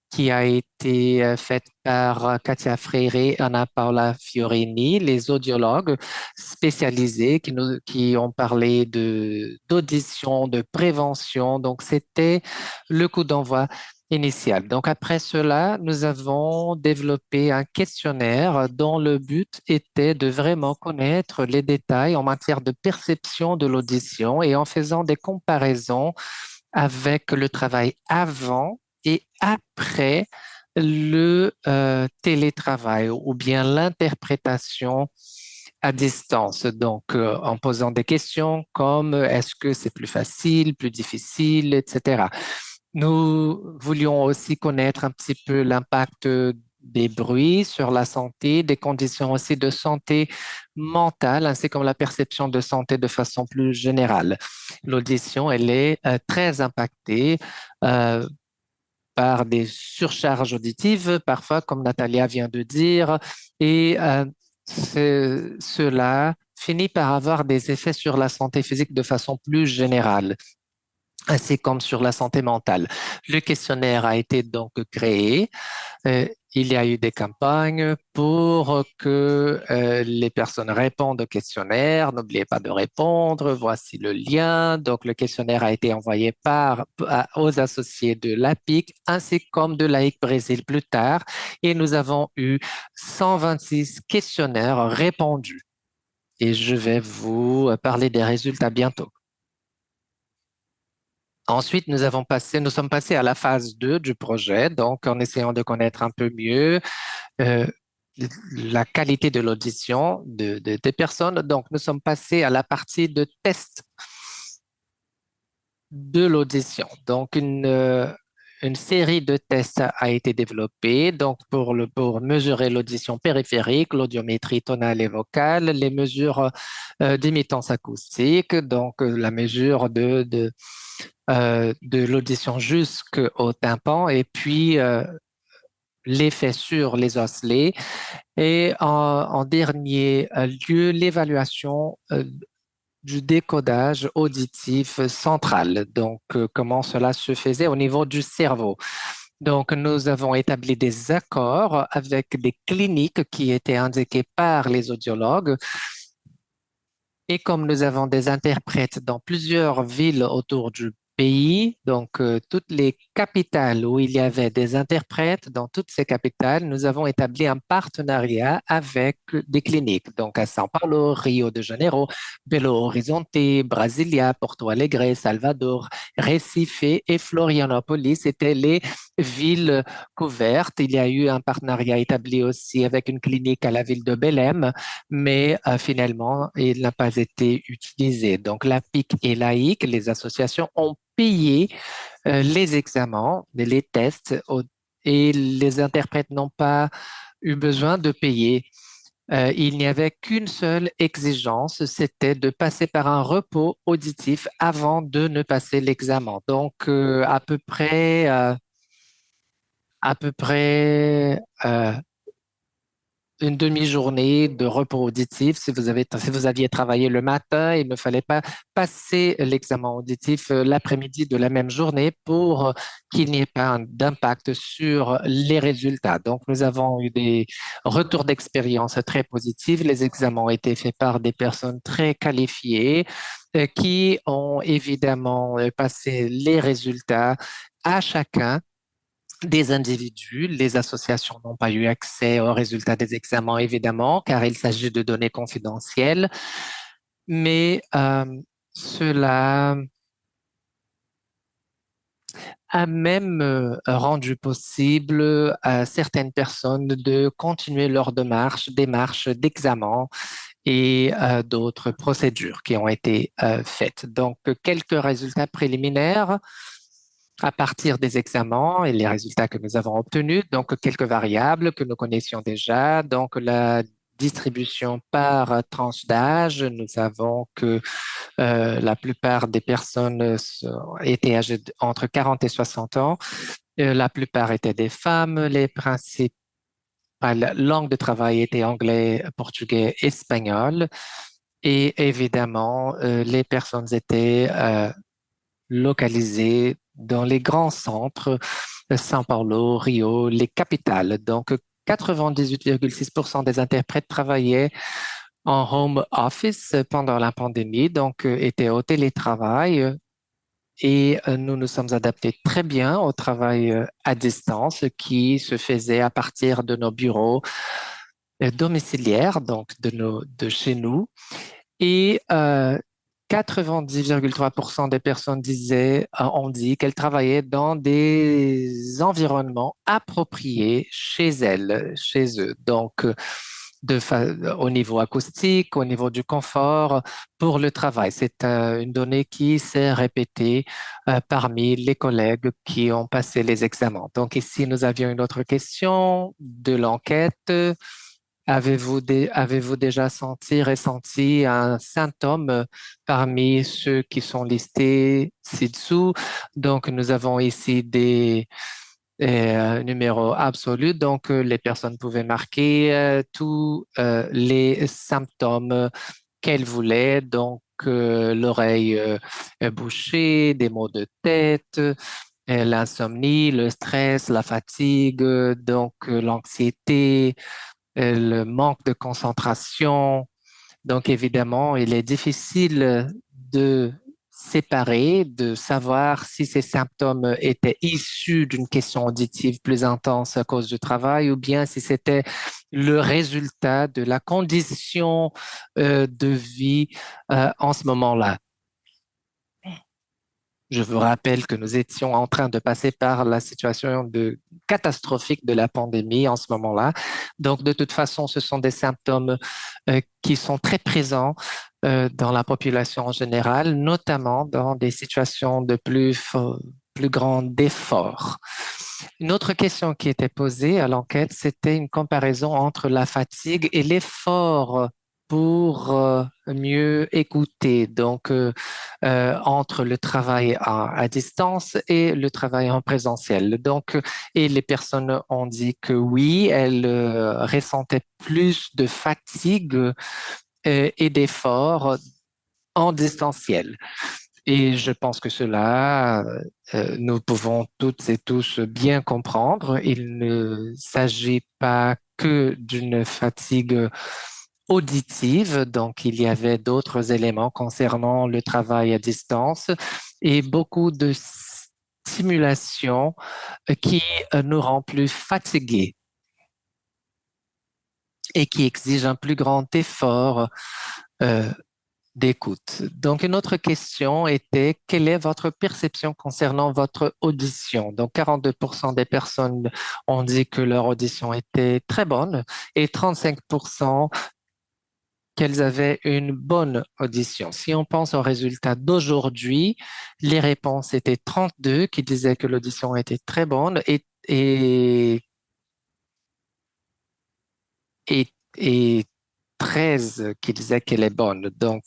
qui a été faite par Katia Freire et Anna Paola Fiorini, les audiologues spécialisés qui ont parlé d'audition, de prévention. Donc, c'était le coup d'envoi initial. Donc, après cela, nous avons développé un questionnaire dont le but était de vraiment connaître les détails en matière de perception de l'audition et en faisant des comparaisons avec le travail avant et après le télétravail ou bien l'interprétation à distance. Donc, en posant des questions comme est-ce que c'est plus facile, plus difficile, etc. Nous voulions aussi connaître un petit peu l'impact des bruits sur la santé, des conditions aussi de santé mentale, ainsi comme la perception de santé de façon plus générale. L'audition, elle est très impactée euh, par des surcharges auditives, parfois, comme Natalia vient de dire, et cela finit par avoir des effets sur la santé physique de façon plus générale, ainsi comme sur la santé mentale. Le questionnaire a été donc créé Il y a eu des campagnes pour que les personnes répondent au questionnaire. N'oubliez pas de répondre. Voici le lien. Donc, le questionnaire a été envoyé aux associés de l'APIC ainsi comme de l'AIC Brésil plus tard. Et nous avons eu 126 questionnaires répondus. Et je vais vous parler des résultats bientôt. Ensuite, nous sommes passés à la phase 2 du projet, donc en essayant de connaître un peu mieux euh, la qualité de l'audition des personnes. Donc, nous sommes passés à la partie de test de l'audition. Donc, une série de tests a été développée donc pour mesurer l'audition périphérique, l'audiométrie tonale et vocale, les mesures d'imitance acoustique, donc la mesure de l'audition jusqu'au tympan et puis l'effet sur les osselets et en dernier lieu, l'évaluation du décodage auditif central. Donc, comment cela se faisait au niveau du cerveau. Donc, nous avons établi des accords avec des cliniques qui étaient indiquées par les audiologues. Et comme nous avons des interprètes dans plusieurs villes autour du pays, donc toutes les capitales où il y avait des interprètes, dans toutes ces capitales, nous avons établi un partenariat avec des cliniques. Donc à São Paulo, Rio de Janeiro, Belo Horizonte, Brasilia, Porto Alegre, Salvador, Recife et Florianópolis étaient les villes couvertes. Il y a eu un partenariat établi aussi avec une clinique à la ville de Belém, mais finalement, il n'a pas été utilisé. Donc, la PIC et l'AIC, les associations, ont payé les examens, les tests, et les interprètes n'ont pas eu besoin de payer. Il n'y avait qu'une seule exigence, c'était de passer par un repos auditif avant de ne passer l'examen. Donc, à peu près une demi-journée de repos auditif. Si vous aviez travaillé le matin, il ne fallait pas passer l'examen auditif l'après-midi de la même journée pour qu'il n'y ait pas d'impact sur les résultats. Donc, nous avons eu des retours d'expérience très positifs. Les examens ont été faits par des personnes très qualifiées qui ont évidemment passé les résultats à chacun des individus. Les associations n'ont pas eu accès aux résultats des examens, évidemment, car il s'agit de données confidentielles, mais cela a même rendu possible à certaines personnes de continuer leur démarche d'examen et d'autres procédures qui ont été faites. Donc, quelques résultats préliminaires à partir des examens et les résultats que nous avons obtenus. Donc, quelques variables que nous connaissions déjà. Donc, la distribution par tranche d'âge, nous savons que la plupart des personnes étaient âgées entre 40 et 60 ans. La plupart étaient des femmes. Les principales langues de travail étaient anglais, portugais, espagnol. Et évidemment, les personnes étaient localisées dans les grands centres, São Paulo, Rio, les capitales. Donc, 98,6% des interprètes travaillaient en home office pendant la pandémie, donc étaient au télétravail. Et nous nous sommes adaptés très bien au travail à distance qui se faisait à partir de nos bureaux domiciliaires, donc de chez nous. Et 90,3% des personnes ont dit qu'elles travaillaient dans des environnements appropriés chez elles, chez eux. Donc, au niveau acoustique, au niveau du confort pour le travail. C'est une donnée qui s'est répétée parmi les collègues qui ont passé les examens. Donc ici, nous avions une autre question de l'enquête. Avez-vous déjà ressenti un symptôme parmi ceux qui sont listés ci-dessous? Donc, nous avons ici des numéros absolus. Donc, les personnes pouvaient marquer tous les symptômes qu'elles voulaient. Donc, l'oreille bouchée, des maux de tête, l'insomnie, le stress, la fatigue, donc l'anxiété, le manque de concentration. Donc, évidemment, il est difficile de séparer, de savoir si ces symptômes étaient issus d'une question auditive plus intense à cause du travail ou bien si c'était le résultat de la condition de vie en ce moment-là. Je vous rappelle que nous étions en train de passer par la situation catastrophique de la pandémie en ce moment-là. Donc, de toute façon, ce sont des symptômes qui sont très présents dans la population en général, notamment dans des situations de plus grand effort. Une autre question qui était posée à l'enquête, c'était une comparaison entre la fatigue et l'effort pour mieux écouter. Donc, entre le travail à distance et le travail en présentiel. Donc, et les personnes ont dit que oui, elles ressentaient plus de fatigue et d'effort en distanciel. Et je pense que cela, nous pouvons toutes et tous bien comprendre. Il ne s'agit pas que d'une fatigue auditive, donc il y avait d'autres éléments concernant le travail à distance et beaucoup de stimulation qui nous rend plus fatigués et qui exigent un plus grand effort euh, d'écoute. Donc, une autre question était, quelle est votre perception concernant votre audition? Donc, 42% des personnes ont dit que leur audition était très bonne et 35% qu'elles avaient une bonne audition. Si on pense aux résultats d'aujourd'hui, les réponses étaient 32 qui disaient que l'audition était très bonne et 13 qui disaient qu'elle est bonne. Donc,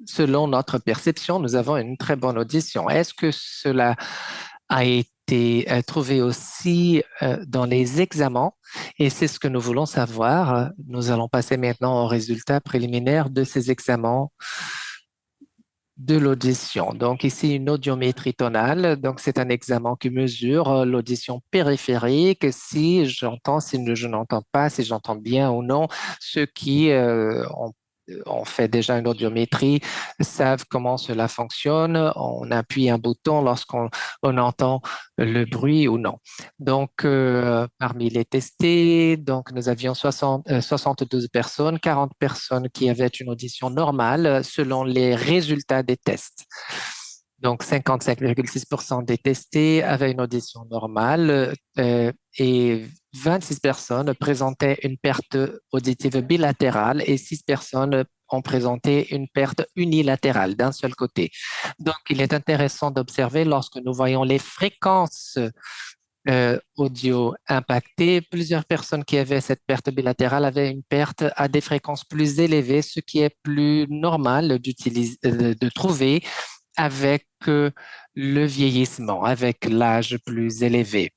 selon notre perception, nous avons une très bonne audition. Est-ce que cela a été trouvé aussi dans les examens? Et c'est ce que nous voulons savoir. Nous allons passer maintenant aux résultats préliminaires de ces examens de l'audition. Donc ici, une audiométrie tonale. Donc c'est un examen qui mesure l'audition périphérique, si j'entends, si je n'entends pas, si j'entends bien ou non. Ceux qui ont fait déjà une audiométrie savent comment cela fonctionne. On appuie un bouton lorsqu'on entend le bruit ou non. Donc, parmi les testés, donc, nous avions 72 personnes, 40 personnes qui avaient une audition normale selon les résultats des tests. Donc, 55,6% des testés avaient une audition normale et 26 personnes présentaient une perte auditive bilatérale et 6 personnes ont présenté une perte unilatérale d'un seul côté. Donc, il est intéressant d'observer lorsque nous voyons les fréquences audio impactées, plusieurs personnes qui avaient cette perte bilatérale avaient une perte à des fréquences plus élevées, ce qui est plus normal de trouver avec le vieillissement, avec l'âge plus élevé.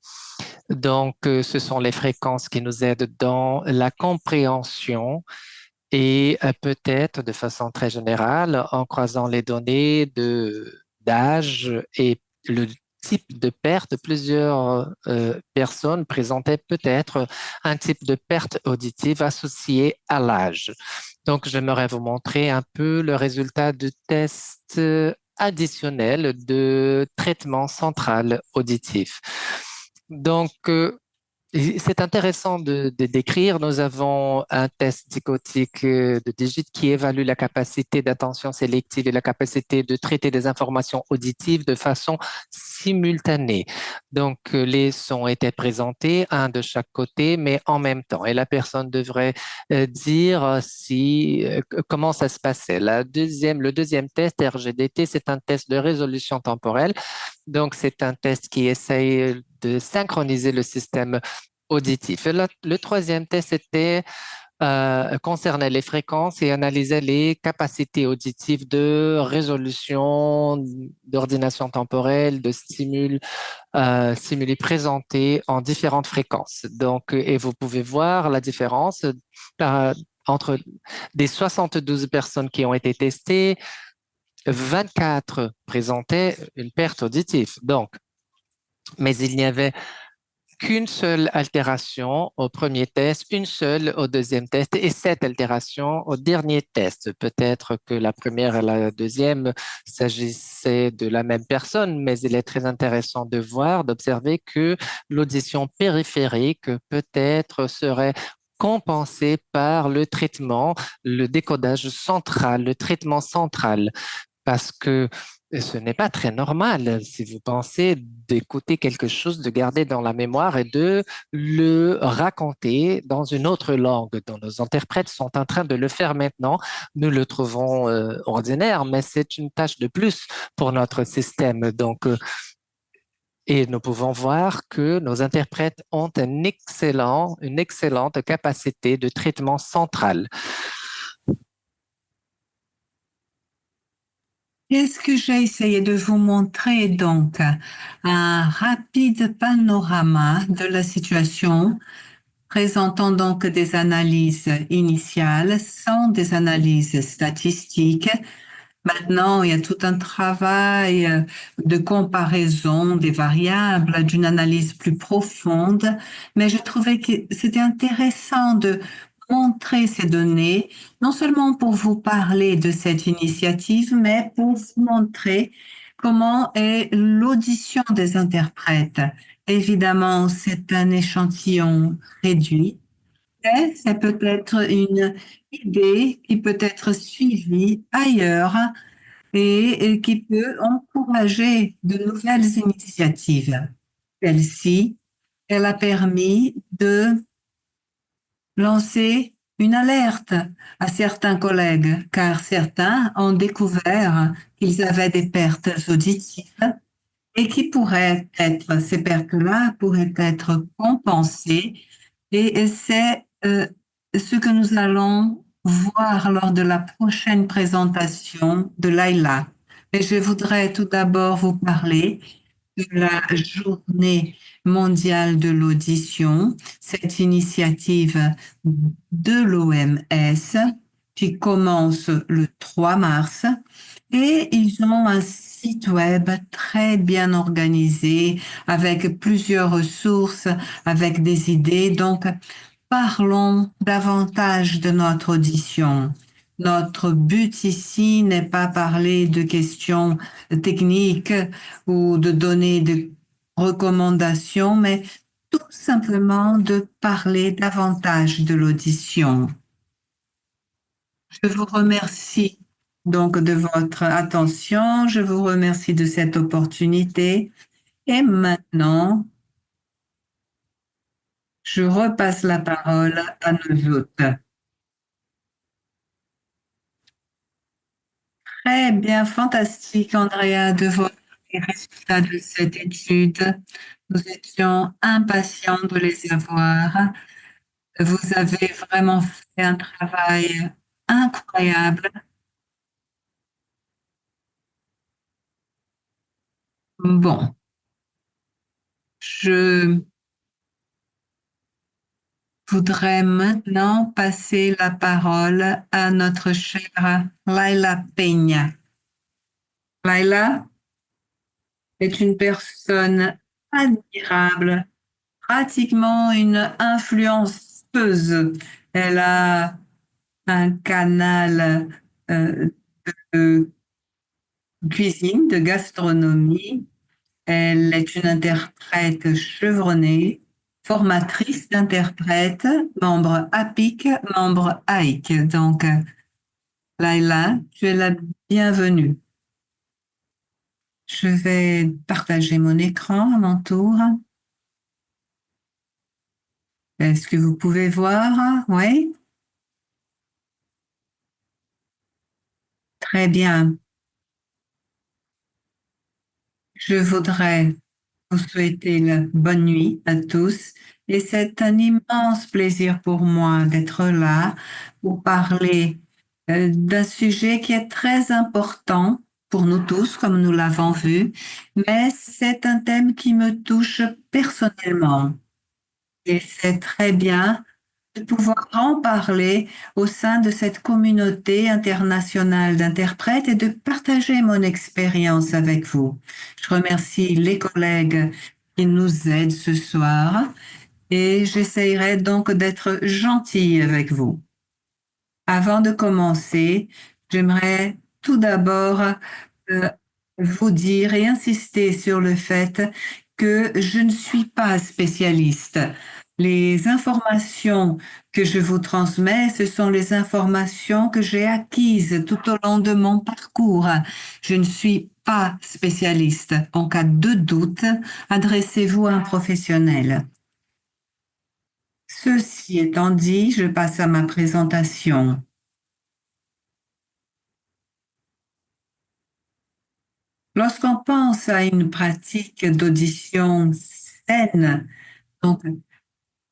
Donc, ce sont les fréquences qui nous aident dans la compréhension et peut-être de façon très générale, en croisant les données d'âge et le type de perte, plusieurs personnes présentaient peut-être un type de perte auditive associé à l'âge. Donc, j'aimerais vous montrer un peu le résultat du test additionnel de traitement central auditif. Donc, c'est intéressant de décrire. Nous avons un test dichotique de digits qui évalue la capacité d'attention sélective et la capacité de traiter des informations auditives de façon simultanée. Donc, les sons étaient présentés, un de chaque côté, mais en même temps. Et la personne devrait dire comment ça se passait. Le deuxième test, RGDT, c'est un test de résolution temporelle. Donc, c'est un test qui essaye de synchroniser le système auditif. Et le troisième test concernait les fréquences et analysait les capacités auditives de résolution, d'ordination temporelle, de stimuli présentés en différentes fréquences. Donc, et vous pouvez voir la différence entre des 72 personnes qui ont été testées, 24 présentaient une perte auditive. Donc, mais il n'y avait qu'une seule altération au premier test, une seule au deuxième test et 7 altérations au dernier test. Peut-être que la première et la deuxième s'agissait de la même personne, mais il est très intéressant de voir, d'observer que l'audition périphérique peut-être serait compensée par le traitement, le décodage central, le traitement central parce que ce n'est pas très normal si vous pensez d'écouter quelque chose, de garder dans la mémoire et de le raconter dans une autre langue, dont nos interprètes sont en train de le faire maintenant. Nous le trouvons ordinaire, mais c'est une tâche de plus pour notre système. Et nous pouvons voir que nos interprètes ont une excellente capacité de traitement central. Qu'est-ce que j'ai essayé de vous montrer donc? Un rapide panorama de la situation, présentant donc des analyses initiales sans des analyses statistiques. Maintenant, il y a tout un travail de comparaison des variables, d'une analyse plus profonde, mais je trouvais que c'était intéressant de montrer ces données, non seulement pour vous parler de cette initiative, mais pour vous montrer comment est l'audition des interprètes. Évidemment, c'est un échantillon réduit, mais c'est peut-être une idée qui peut être suivie ailleurs et qui peut encourager de nouvelles initiatives. Celle-ci, elle a permis de lancer une alerte à certains collègues, car certains ont découvert qu'ils avaient des pertes auditives et qui pourraient être, ces pertes-là pourraient être compensées. Et c'est ce que nous allons voir lors de la prochaine présentation de Laila. Et je voudrais tout d'abord vous parler de la journée mondiale de l'audition, cette initiative de l'OMS qui commence le 3 mars et ils ont un site web très bien organisé avec plusieurs ressources, avec des idées. Donc, parlons davantage de notre audition. Notre but ici n'est pas parler de questions techniques ou de donner des recommandations, mais tout simplement de parler davantage de l'audition. Je vous remercie donc de votre attention. Je vous remercie de cette opportunité. Et maintenant, je repasse la parole à nos hôtes. Très bien, fantastique, Andrea, de voir les résultats de cette étude. Nous étions impatients de les avoir. Vous avez vraiment fait un travail incroyable. Bon, je voudrais maintenant passer la parole à notre chère Laila Peña. Laila est une personne admirable, pratiquement une influenceuse. Elle a un canal de cuisine, de gastronomie. Elle est une interprète chevronnée, formatrice d'interprètes, membre APIC, membre AIC. Donc, Laila, tu es la bienvenue. Je vais partager mon écran à mon tour. Est-ce que vous pouvez voir? Oui? Très bien. Je voudrais vous souhaiter la bonne nuit à tous et c'est un immense plaisir pour moi d'être là pour parler d'un sujet qui est très important pour nous tous, comme nous l'avons vu, mais c'est un thème qui me touche personnellement et c'est très bien de pouvoir en parler au sein de cette communauté internationale d'interprètes et de partager mon expérience avec vous. Je remercie les collègues qui nous aide ce soir et j'essayerai donc d'être gentille avec vous. Avant de commencer, j'aimerais tout d'abord euh, vous dire et insister sur le fait que je ne suis pas spécialiste. Les informations que je vous transmets, ce sont les informations que j'ai acquises tout au long de mon parcours. Je ne suis pas spécialiste. En cas de doute, adressez-vous à un professionnel. Ceci étant dit, je passe à ma présentation. Lorsqu'on pense à une pratique d'audition saine, donc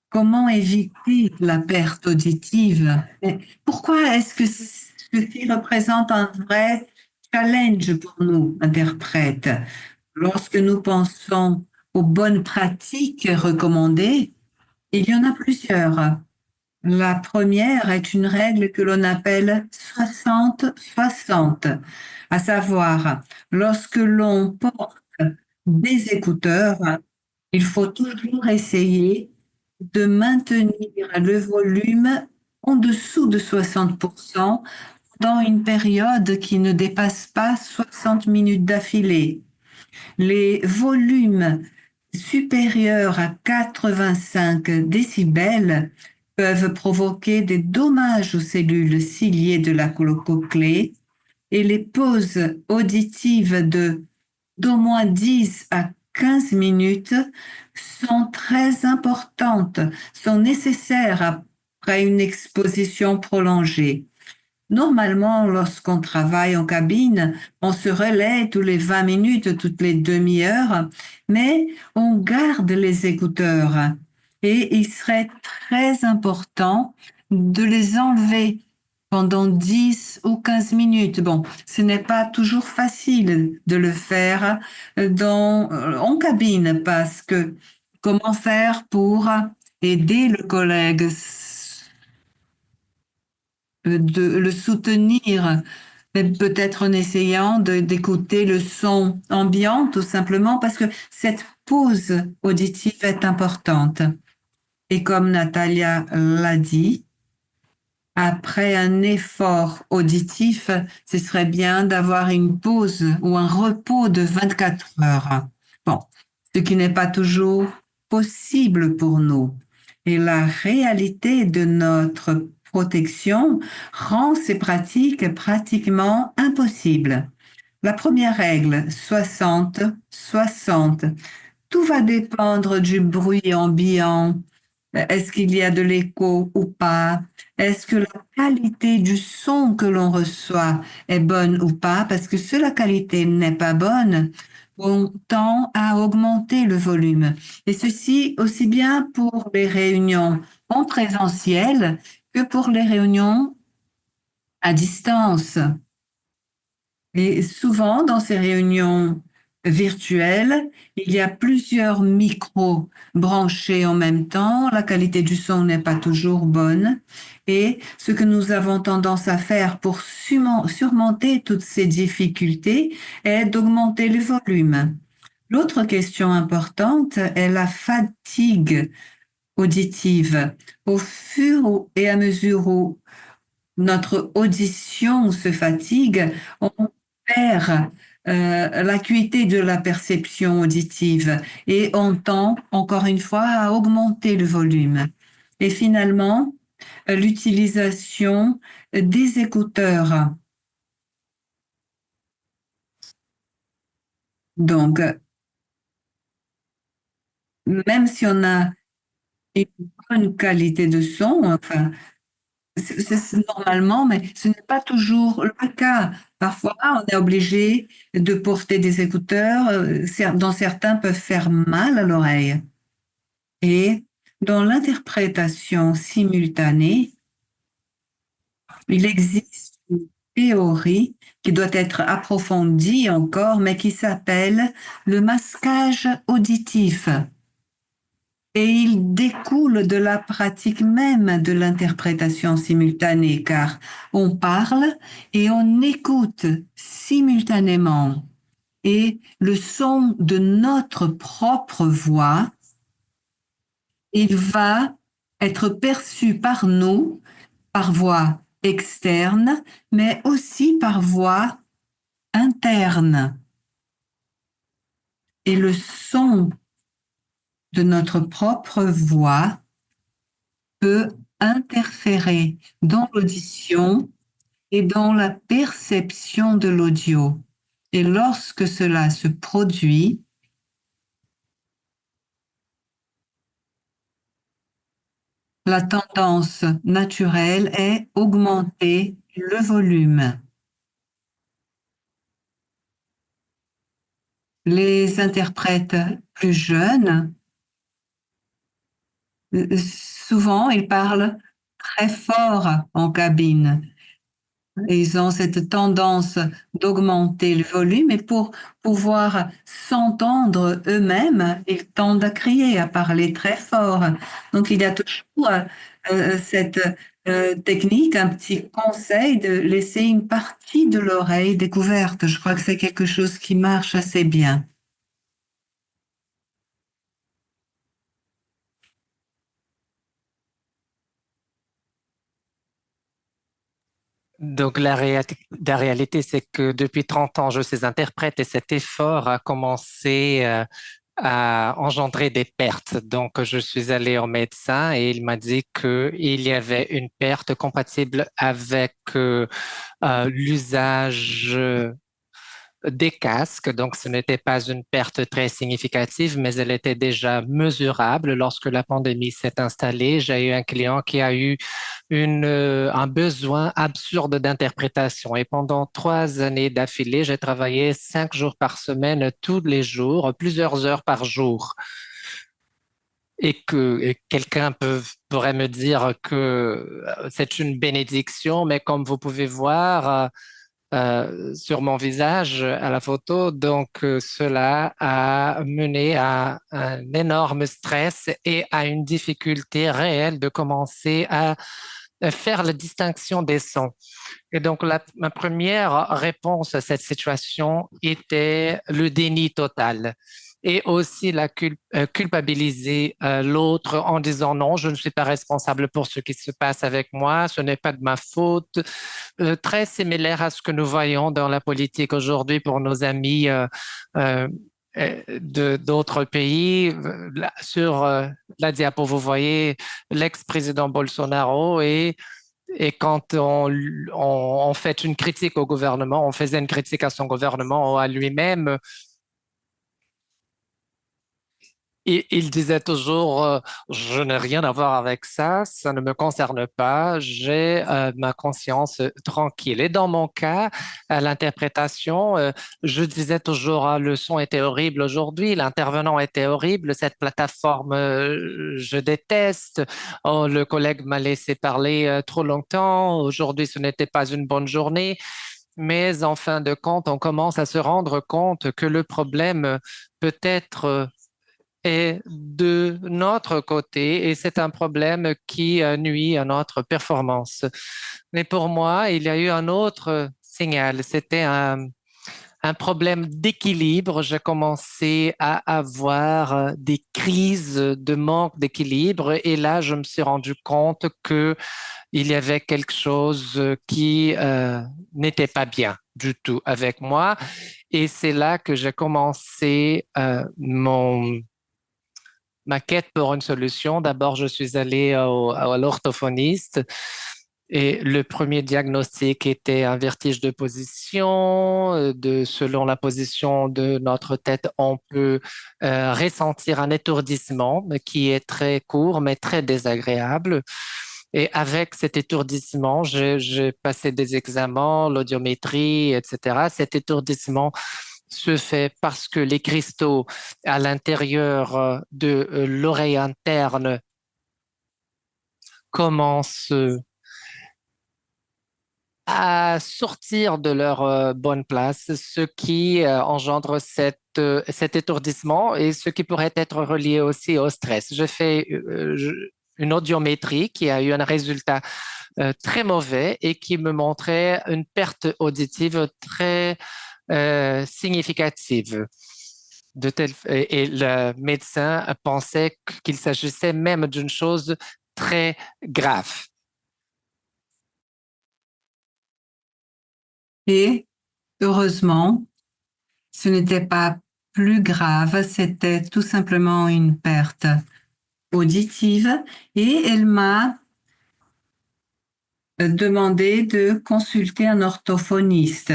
comment éviter la perte auditive? Et pourquoi est-ce que ceci représente un vrai challenge pour nous, interprètes? Lorsque nous pensons aux bonnes pratiques recommandées, il y en a plusieurs. La première est une règle que l'on appelle 60-60, à savoir, lorsque l'on porte des écouteurs, il faut toujours essayer de maintenir le volume en dessous de 60% dans une période qui ne dépasse pas 60 minutes d'affilée. Les volumes supérieurs à 85 décibels peuvent provoquer des dommages aux cellules ciliées de la cochlée et les pauses auditives d'au moins 10 à 15 minutes sont très importantes, sont nécessaires après une exposition prolongée. Normalement, lorsqu'on travaille en cabine, on se relaie tous les 20 minutes, toutes les demi-heures, mais on garde les écouteurs et il serait très important de les enlever pendant 10 ou 15 minutes. Bon, ce n'est pas toujours facile de le faire en cabine parce que comment faire pour aider le collègue de le soutenir, peut-être en essayant d'écouter le son ambiant, tout simplement, parce que cette pause auditive est importante. Et comme Natalia l'a dit, après un effort auditif, ce serait bien d'avoir une pause ou un repos de 24 heures. Bon, ce qui n'est pas toujours possible pour nous. Et la réalité de notre protection rend ces pratiques pratiquement impossibles. La première règle, 60-60. Tout va dépendre du bruit ambiant. Est-ce qu'il y a de l'écho ou pas? Est-ce que la qualité du son que l'on reçoit est bonne ou pas? Parce que si la qualité n'est pas bonne, on tend à augmenter le volume. Et ceci aussi bien pour les réunions en présentiel que pour les réunions à distance. Et souvent, dans ces réunions virtuelles, il y a plusieurs micros branchés en même temps. La qualité du son n'est pas toujours bonne. Et ce que nous avons tendance à faire pour surmonter toutes ces difficultés est d'augmenter le volume. L'autre question importante est la fatigue auditive. Au fur et à mesure où notre audition se fatigue, on perd l'acuité de la perception auditive et on tend, encore une fois, à augmenter le volume. Et finalement, l'utilisation des écouteurs. Donc, même si on a une bonne qualité de son, enfin, c'est normalement, mais ce n'est pas toujours le cas. Parfois, on est obligé de porter des écouteurs, dont certains peuvent faire mal à l'oreille. Et dans l'interprétation simultanée, il existe une théorie qui doit être approfondie encore, mais qui s'appelle le masquage auditif. Et il découle de la pratique même de l'interprétation simultanée, car on parle et on écoute simultanément. et le son de notre propre voix, il va être perçu par nous par voie externe, mais aussi par voie interne. Et le son de notre propre voix peut interférer dans l'audition et dans la perception de l'audio. Et lorsque cela se produit, la tendance naturelle est augmenter le volume. Les interprètes plus jeunes, souvent, ils parlent très fort en cabine. Ils ont cette tendance d'augmenter le volume et pour pouvoir s'entendre eux-mêmes, ils tendent à crier, à parler très fort. Donc, il y a toujours cette technique, un petit conseil de laisser une partie de l'oreille découverte. Je crois que c'est quelque chose qui marche assez bien. Donc, la réalité, c'est que depuis 30 ans, je suis interprète et cet effort a commencé à engendrer des pertes. Donc, je suis allé au médecin et il m'a dit qu'il y avait une perte compatible avec l'usage des casques. Donc, ce n'était pas une perte très significative, mais elle était déjà mesurable lorsque la pandémie s'est installée. J'ai eu un client qui a eu un besoin absurde d'interprétation. Et pendant 3 années d'affilée, j'ai travaillé 5 jours par semaine, tous les jours, plusieurs heures par jour. Et quelqu'un pourrait me dire que c'est une bénédiction, mais comme vous pouvez voir, sur mon visage à la photo. Donc, cela a mené à un énorme stress et à une difficulté réelle de commencer à faire la distinction des sons. Et donc, ma première réponse à cette situation était le déni total et aussi culpabiliser l'autre en disant non, je ne suis pas responsable pour ce qui se passe avec moi, ce n'est pas de ma faute. Très similaire à ce que nous voyons dans la politique aujourd'hui pour nos amis euh, de d'autres pays. Sur la diapo, vous voyez l'ex-président Bolsonaro et quand on fait une critique au gouvernement, on faisait une critique à son gouvernement ou à lui-même, et il disait toujours, je n'ai rien à voir avec ça ne me concerne pas, j'ai ma conscience tranquille. Et dans mon cas, à l'interprétation, je disais toujours, ah, le son était horrible aujourd'hui, l'intervenant était horrible, cette plateforme, je déteste, oh, le collègue m'a laissé parler trop longtemps, aujourd'hui ce n'était pas une bonne journée. Mais en fin de compte, on commence à se rendre compte que le problème peut être est de notre côté et c'est un problème qui nuit à notre performance. Mais pour moi, il y a eu un autre signal. C'était un problème d'équilibre. J'ai commencé à avoir des crises de manque d'équilibre et là, je me suis rendu compte que il y avait quelque chose qui n'était pas bien du tout avec moi. Et c'est là que j'ai commencé ma quête pour une solution. D'abord, je suis allé à l'orthophoniste et le premier diagnostic était un vertige de position. Selon la position de notre tête, on peut ressentir un étourdissement qui est très court mais très désagréable. Et avec cet étourdissement, j'ai passé des examens, l'audiométrie, etc. Cet étourdissement se fait parce que les cristaux à l'intérieur de l'oreille interne commencent à sortir de leur bonne place, ce qui engendre cet étourdissement et ce qui pourrait être relié aussi au stress. Je fais une audiométrie qui a eu un résultat très mauvais et qui me montrait une perte auditive très significative. Et le médecin pensait qu'il s'agissait même d'une chose très grave. Et heureusement, ce n'était pas plus grave, c'était tout simplement une perte auditive et elle m'a demandé de consulter un orthophoniste.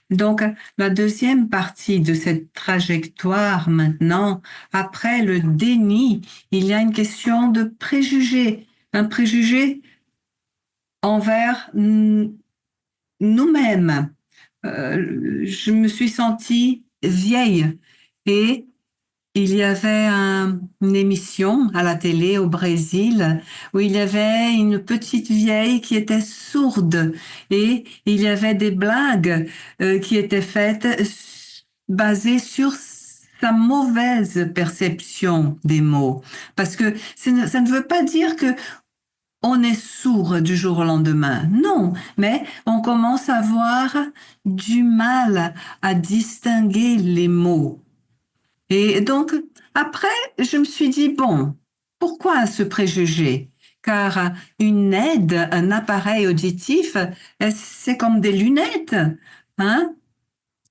Donc, la deuxième partie de cette trajectoire maintenant, après le déni, il y a une question de préjugé, un préjugé envers nous-mêmes. Je me suis sentie vieille et il y avait une émission à la télé au Brésil où il y avait une petite vieille qui était sourde et il y avait des blagues qui étaient faites basées sur sa mauvaise perception des mots. Parce que ça ne veut pas dire que on est sourd du jour au lendemain. Non, mais on commence à avoir du mal à distinguer les mots. Et donc, après, je me suis dit, bon, pourquoi ce préjugé? Car une aide, un appareil auditif, c'est comme des lunettes, hein?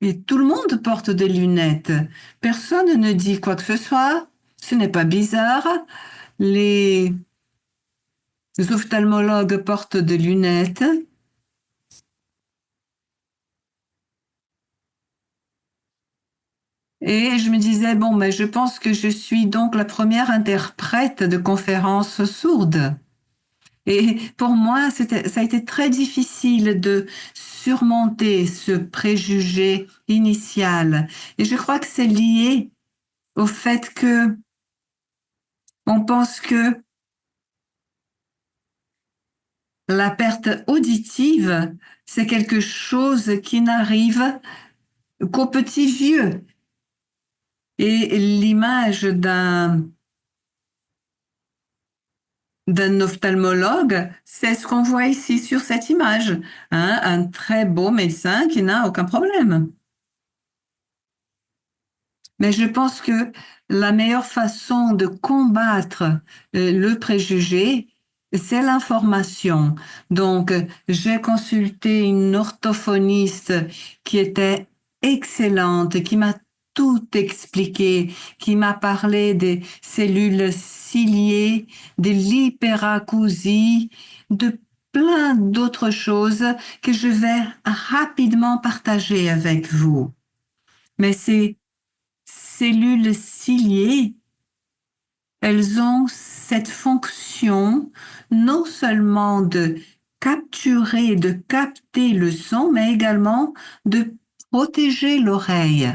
Et tout le monde porte des lunettes. Personne ne dit quoi que ce soit. Ce n'est pas bizarre. Les ophtalmologues portent des lunettes. Et je me disais, bon, mais je pense que je suis donc la première interprète de conférences sourdes. Et pour moi, ça a été très difficile de surmonter ce préjugé initial. Et je crois que c'est lié au fait que on pense que la perte auditive, c'est quelque chose qui n'arrive qu'aux petits vieux. Et l'image d'un ophtalmologue, c'est ce qu'on voit ici sur cette image, hein, un très beau médecin qui n'a aucun problème. Mais je pense que la meilleure façon de combattre le préjugé, c'est l'information. Donc, j'ai consulté une orthophoniste qui était excellente, qui m'a tout expliqué, qui m'a parlé des cellules ciliées, de l'hyperacousie, de plein d'autres choses que je vais rapidement partager avec vous. Mais ces cellules ciliées, elles ont cette fonction non seulement de capturer, de capter le son, mais également de protéger l'oreille.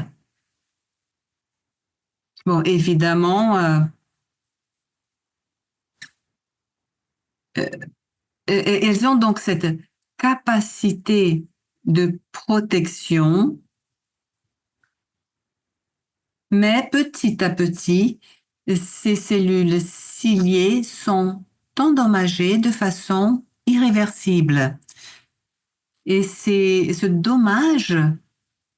Bon, évidemment, elles ont donc cette capacité de protection, mais petit à petit, ces cellules ciliées sont endommagées de façon irréversible. Et ce dommage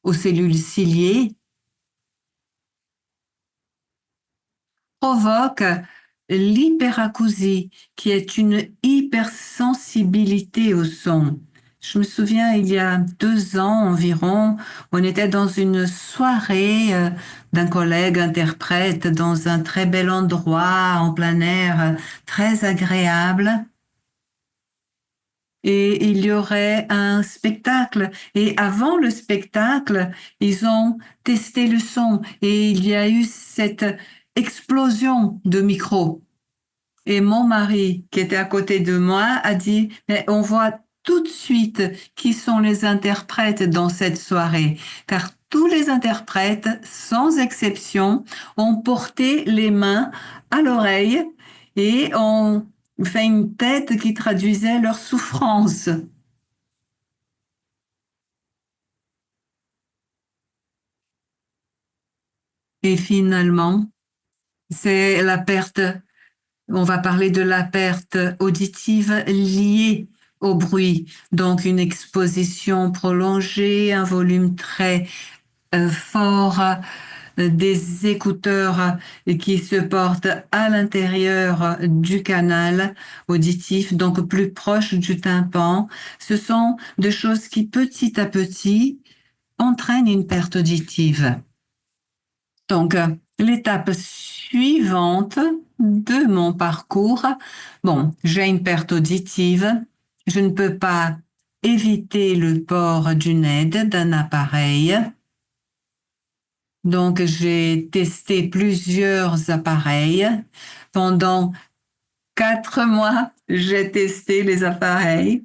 aux cellules ciliées provoque l'hyperacousie, qui est une hypersensibilité au son. Je me souviens, il y a 2 ans environ, on était dans une soirée d'un collègue interprète dans un très bel endroit en plein air, très agréable. Et il y aurait un spectacle. Et avant le spectacle, ils ont testé le son et il y a eu cette explosion de micros. Et mon mari, qui était à côté de moi, a dit, mais on voit tout de suite qui sont les interprètes dans cette soirée, car tous les interprètes, sans exception, ont porté les mains à l'oreille et ont fait une tête qui traduisait leur souffrance. Et finalement, c'est la perte, on va parler de la perte auditive liée au bruit. Donc une exposition prolongée, un volume très fort, des écouteurs qui se portent à l'intérieur du canal auditif, donc plus proche du tympan. Ce sont des choses qui petit à petit entraînent une perte auditive. Donc, l'étape suivante de mon parcours, bon, j'ai une perte auditive. Je ne peux pas éviter le port d'une aide d'un appareil. Donc, j'ai testé plusieurs appareils. Pendant 4 mois, j'ai testé les appareils.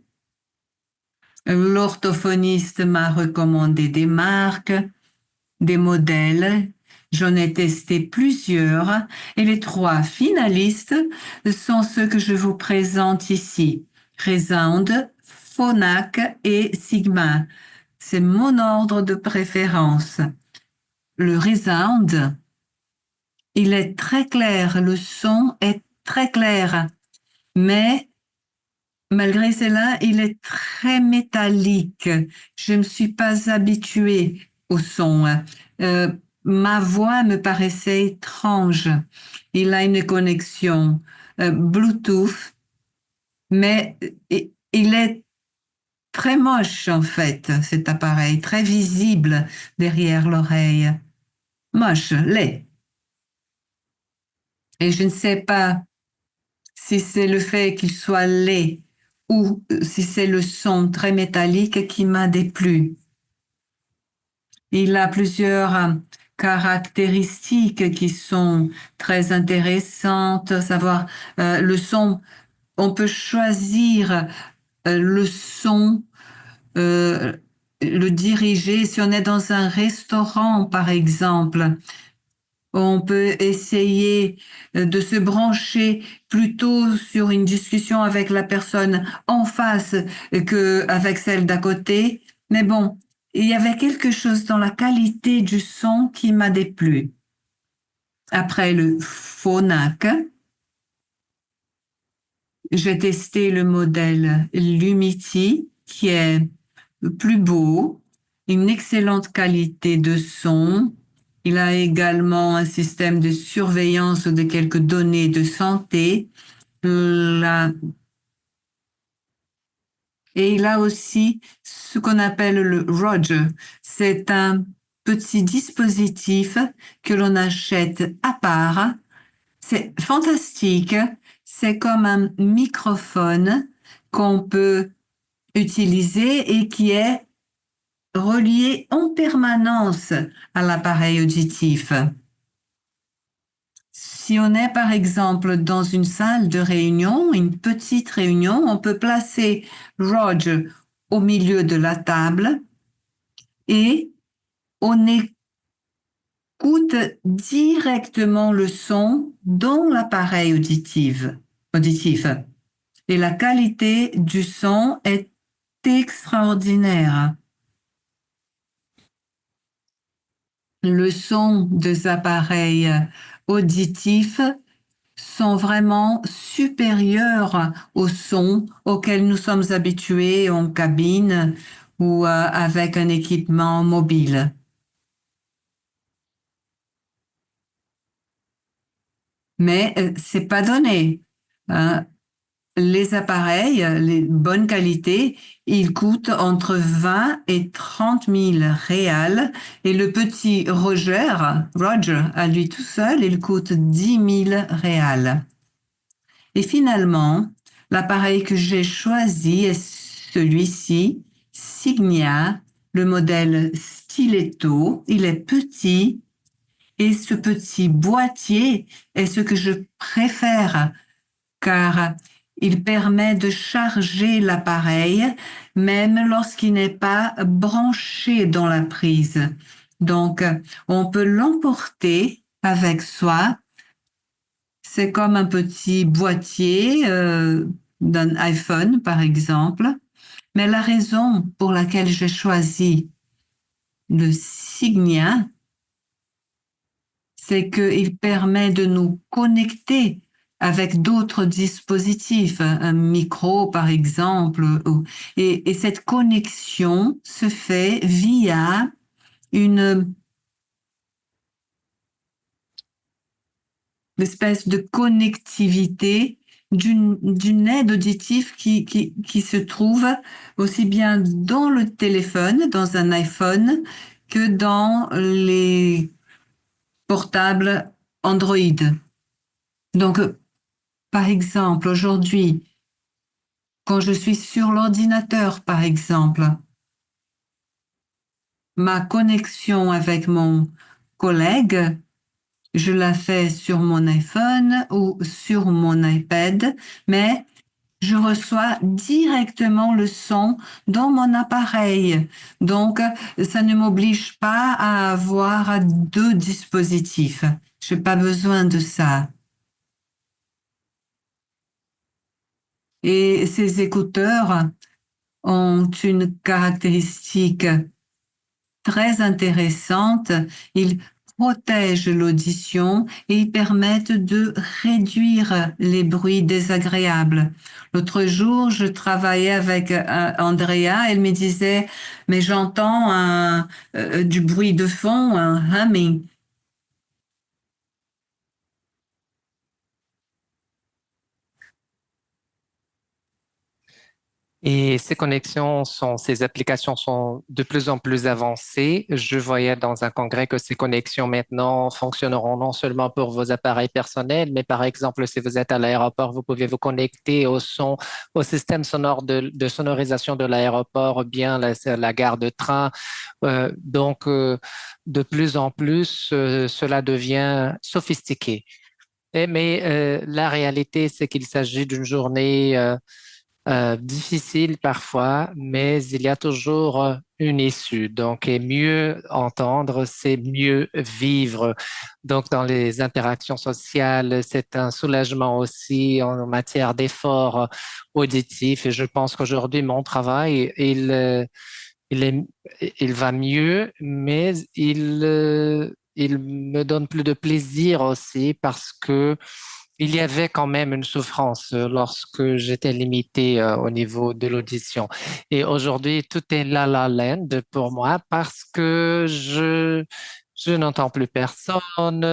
L'orthophoniste m'a recommandé des marques, des modèles. J'en ai testé plusieurs et les 3 finalistes sont ceux que je vous présente ici. Resound, Phonak et Sigma. C'est mon ordre de préférence. Le Resound, il est très clair, le son est très clair, mais malgré cela, il est très métallique. Je ne suis pas habituée au son. Ma voix me paraissait étrange. Il a une connexion Bluetooth, mais il est très moche en fait, cet appareil, très visible derrière l'oreille. Moche, laid. Et je ne sais pas si c'est le fait qu'il soit laid ou si c'est le son très métallique qui m'a déplu. Il a plusieurs caractéristiques qui sont très intéressantes, à savoir le son. On peut choisir le son, le diriger. Si on est dans un restaurant, par exemple, on peut essayer de se brancher plutôt sur une discussion avec la personne en face qu'avec celle d'à côté. Mais bon, il y avait quelque chose dans la qualité du son qui m'a déplu. Après le Phonak, j'ai testé le modèle Lumity qui est plus beau, une excellente qualité de son. Il a également un système de surveillance de quelques données de santé. Et il a aussi ce qu'on appelle le Roger. C'est un petit dispositif que l'on achète à part. C'est fantastique. C'est comme un microphone qu'on peut utiliser et qui est relié en permanence à l'appareil auditif. Si on est par exemple dans une salle de réunion, une petite réunion, on peut placer Roger au milieu de la table et on écoute directement le son dans l'appareil auditif. Et la qualité du son est extraordinaire. Le son des appareils auditifs sont vraiment supérieurs au son auquel nous sommes habitués en cabine ou avec un équipement mobile. Mais c'est pas donné. Hein. Les appareils, les bonnes qualités, ils coûtent entre 20 et 30 000 réals et le petit Roger, à lui tout seul, il coûte 10 000 réals. Et finalement, l'appareil que j'ai choisi est celui-ci, Signia, le modèle Stiletto. Il est petit et ce petit boîtier est ce que je préfère car il permet de charger l'appareil même lorsqu'il n'est pas branché dans la prise. Donc, on peut l'emporter avec soi. C'est comme un petit boîtier d'un iPhone, par exemple. Mais la raison pour laquelle j'ai choisi le Signia, c'est qu'il permet de nous connecter avec d'autres dispositifs, un micro par exemple. Et cette connexion se fait via une espèce de connectivité d'une aide auditive qui se trouve aussi bien dans le téléphone, dans un iPhone, que dans les portables Android. Donc, par exemple, aujourd'hui, quand je suis sur l'ordinateur, par exemple, ma connexion avec mon collègue, je la fais sur mon iPhone ou sur mon iPad, mais je reçois directement le son dans mon appareil. Donc, ça ne m'oblige pas à avoir deux dispositifs. Je n'ai pas besoin de ça. Et ces écouteurs ont une caractéristique très intéressante. Ils protègent l'audition et ils permettent de réduire les bruits désagréables. L'autre jour, je travaillais avec Andrea. Elle me disait, mais j'entends du bruit de fond, un humming. Et ces applications sont de plus en plus avancées. Je voyais dans un congrès que ces connexions maintenant fonctionneront non seulement pour vos appareils personnels, mais par exemple, si vous êtes à l'aéroport, vous pouvez vous connecter au système sonore de sonorisation de l'aéroport, ou bien la gare de train. De plus en plus, cela devient sophistiqué. Mais la réalité, c'est qu'il s'agit d'une journée difficile parfois, mais il y a toujours une issue. Donc, et mieux entendre, c'est mieux vivre. Donc, dans les interactions sociales, c'est un soulagement aussi en matière d'efforts auditifs. Et je pense qu'aujourd'hui, mon travail, il est, il va mieux, mais il me donne plus de plaisir aussi parce que il y avait quand même une souffrance lorsque j'étais limité au niveau de l'audition. Et aujourd'hui, tout est la la land pour moi parce que je n'entends plus personne,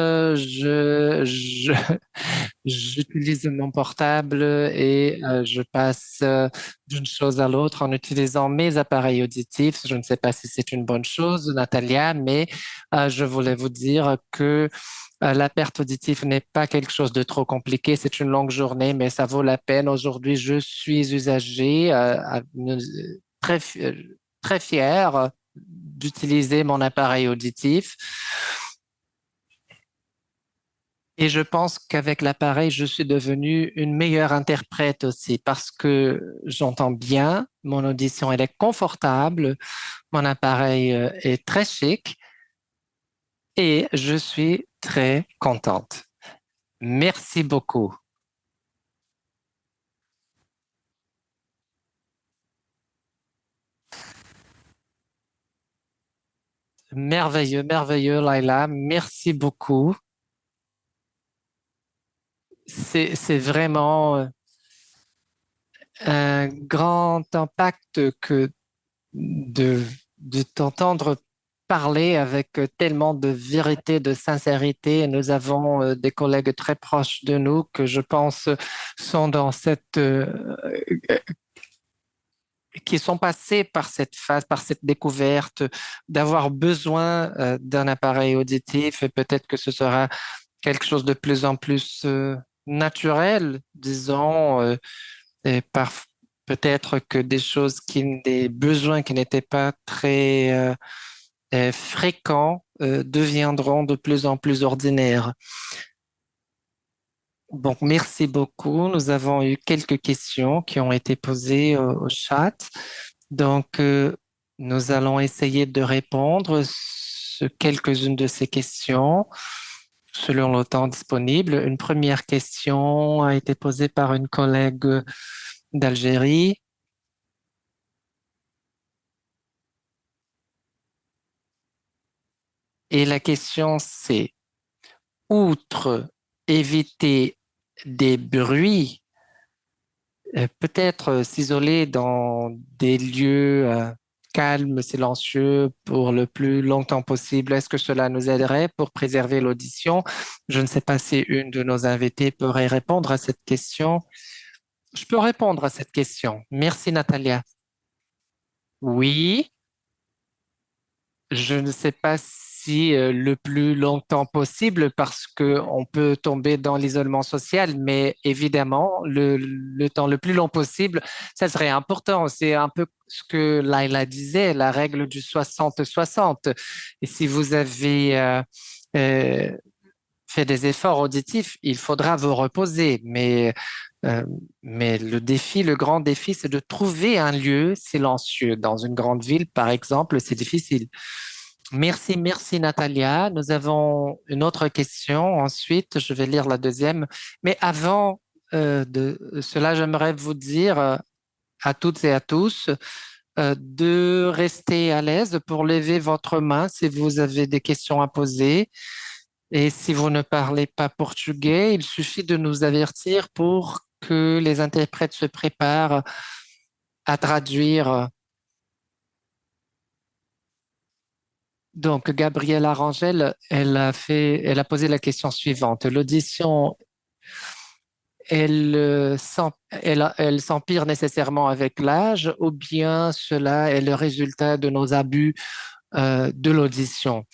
j'utilise mon portable et je passe d'une chose à l'autre en utilisant mes appareils auditifs. Je ne sais pas si c'est une bonne chose, Natalia, mais je voulais vous dire que la perte auditive n'est pas quelque chose de trop compliqué. C'est une longue journée, mais ça vaut la peine. Aujourd'hui, je suis usager, très, très fier d'utiliser mon appareil auditif. Et je pense qu'avec l'appareil, je suis devenu une meilleure interprète aussi parce que j'entends bien, mon audition, elle est confortable, mon appareil est très chic et je suis très contente. Merci beaucoup. Merveilleux, merveilleux, Laila. Merci beaucoup. C'est vraiment un grand impact que de, de t'entendre parler avec tellement de vérité, de sincérité. Nous avons des collègues très proches de nous que je pense sont dans qui sont passés par cette phase, par cette découverte, d'avoir besoin d'un appareil auditif et peut-être que ce sera quelque chose de plus en plus naturel, disons, et peut-être que des besoins qui n'étaient pas très fréquents deviendront de plus en plus ordinaires. Donc, merci beaucoup. Nous avons eu quelques questions qui ont été posées au chat. Donc, nous allons essayer de répondre sur quelques-unes de ces questions selon le temps disponible. Une première question a été posée par une collègue d'Algérie. Et la question, c'est, outre éviter des bruits, peut-être s'isoler dans des lieux calmes, silencieux pour le plus longtemps possible. Est-ce que cela nous aiderait pour préserver l'audition? Je ne sais pas si une de nos invités pourrait répondre à cette question. Je peux répondre à cette question. Merci, Natalia. Oui. Je ne sais pas si le plus longtemps possible parce que on peut tomber dans l'isolement social, mais évidemment, le temps le plus long possible, ça serait important. C'est un peu ce que Laila disait, la règle du 60-60. Et si vous avez euh, fait des efforts auditifs, il faudra vous reposer. Euh, mais le défi, le grand défi, c'est de trouver un lieu silencieux. Dans une grande ville, par exemple, c'est difficile. Merci, merci Natalia. Nous avons une autre question. Ensuite, je vais lire la deuxième. Mais avant de cela, j'aimerais vous dire à toutes et à tous de rester à l'aise pour lever votre main si vous avez des questions à poser. Et si vous ne parlez pas portugais, il suffit de nous avertir pour que les interprètes se préparent à traduire. Donc, Gabrielle Arangel, elle a posé la question suivante. L'audition, elle s'empire nécessairement avec l'âge ou bien cela est le résultat de nos abus de l'audition?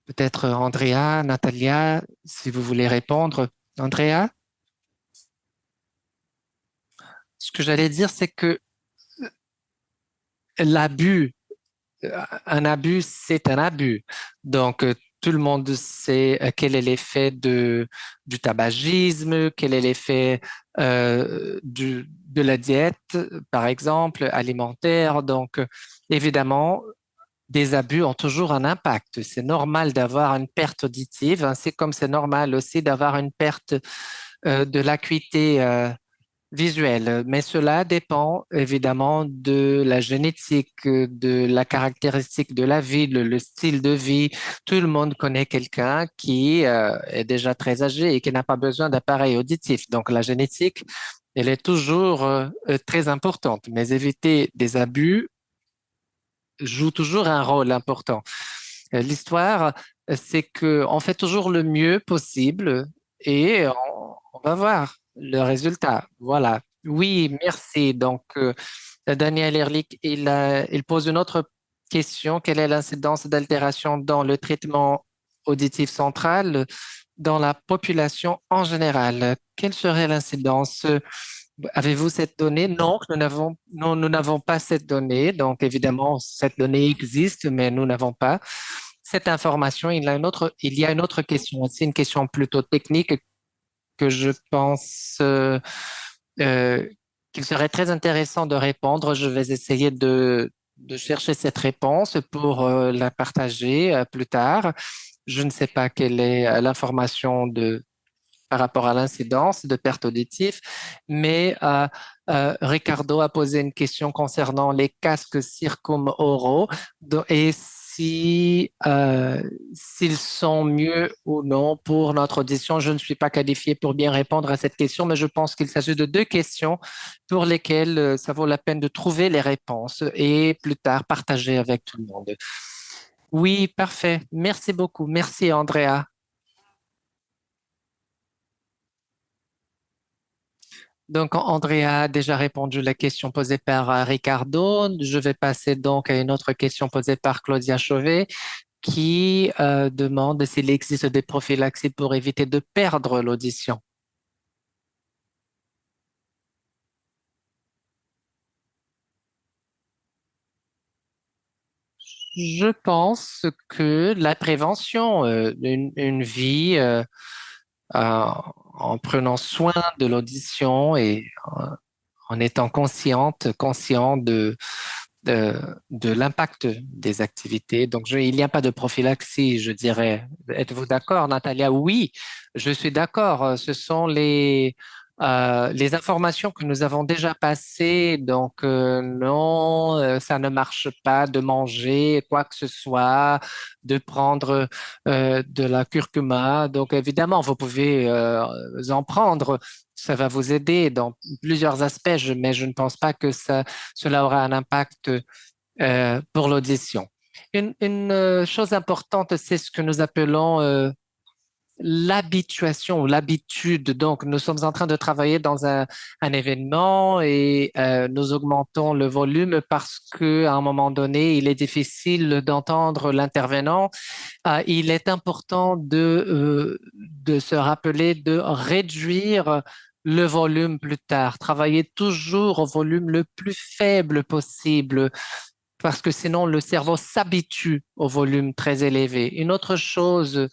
Peut-être Andrea, Natalia, si vous voulez répondre. Andrea, ce que j'allais dire, c'est que l'abus un abus, c'est un abus. Donc, tout le monde sait quel est l'effet du tabagisme, quel est l'effet de la diète, par exemple, alimentaire. Donc, évidemment, des abus ont toujours un impact. C'est normal d'avoir une perte auditive, ainsi comme c'est normal aussi d'avoir une perte de l'acuité visuel, mais cela dépend évidemment de la génétique, de la caractéristique de la ville, le style de vie. Tout le monde connaît quelqu'un qui est déjà très âgé et qui n'a pas besoin d'appareil auditif. Donc la génétique, elle est toujours très importante, mais éviter des abus joue toujours un rôle important. L'histoire, c'est que on fait toujours le mieux possible et on va voir le résultat. Voilà. Oui, merci. Donc, Daniel Ehrlich, il pose une autre question. Quelle est l'incidence d'altération dans le traitement auditif central dans la population en général? Quelle serait l'incidence? Avez-vous cette donnée? Non, nous n'avons pas cette donnée. Donc, évidemment, cette donnée existe, mais nous n'avons pas cette information. Il y a une autre question aussi, une question plutôt technique que je pense euh, qu'il serait très intéressant de répondre. Je vais essayer de chercher cette réponse pour la partager plus tard. Je ne sais pas quelle est l'information par rapport à l'incidence de perte auditive, mais Ricardo a posé une question concernant les casques circumoraux et s'ils sont mieux ou non pour notre audition. Je ne suis pas qualifié pour bien répondre à cette question, mais je pense qu'il s'agit de deux questions pour lesquelles ça vaut la peine de trouver les réponses et plus tard partager avec tout le monde. Oui, parfait. Merci beaucoup. Merci, Andrea. Donc, Andrea a déjà répondu à la question posée par Ricardo. Je vais passer donc à une autre question posée par Claudia Chauvet qui demande s'il existe des prophylaxies pour éviter de perdre l'audition. Je pense que la prévention, une vie en prenant soin de l'audition et en étant conscient de l'impact des activités. Donc, il n'y a pas de prophylaxie, je dirais. Êtes-vous d'accord, Natalia? Oui, je suis d'accord. Ce sont les informations que nous avons déjà passées, donc non, ça ne marche pas de manger quoi que ce soit, de prendre de la curcuma. Donc évidemment, vous pouvez en prendre. Ça va vous aider dans plusieurs aspects, mais je ne pense pas que cela aura un impact pour l'audition. Une chose importante, c'est ce que nous appelons l'habituation ou l'habitude. Donc, nous sommes en train de travailler dans un événement et nous augmentons le volume parce que à un moment donné, il est difficile d'entendre l'intervenant. Il est important de se rappeler de réduire le volume plus tard, travailler toujours au volume le plus faible possible parce que sinon le cerveau s'habitue au volume très élevé. Une autre chose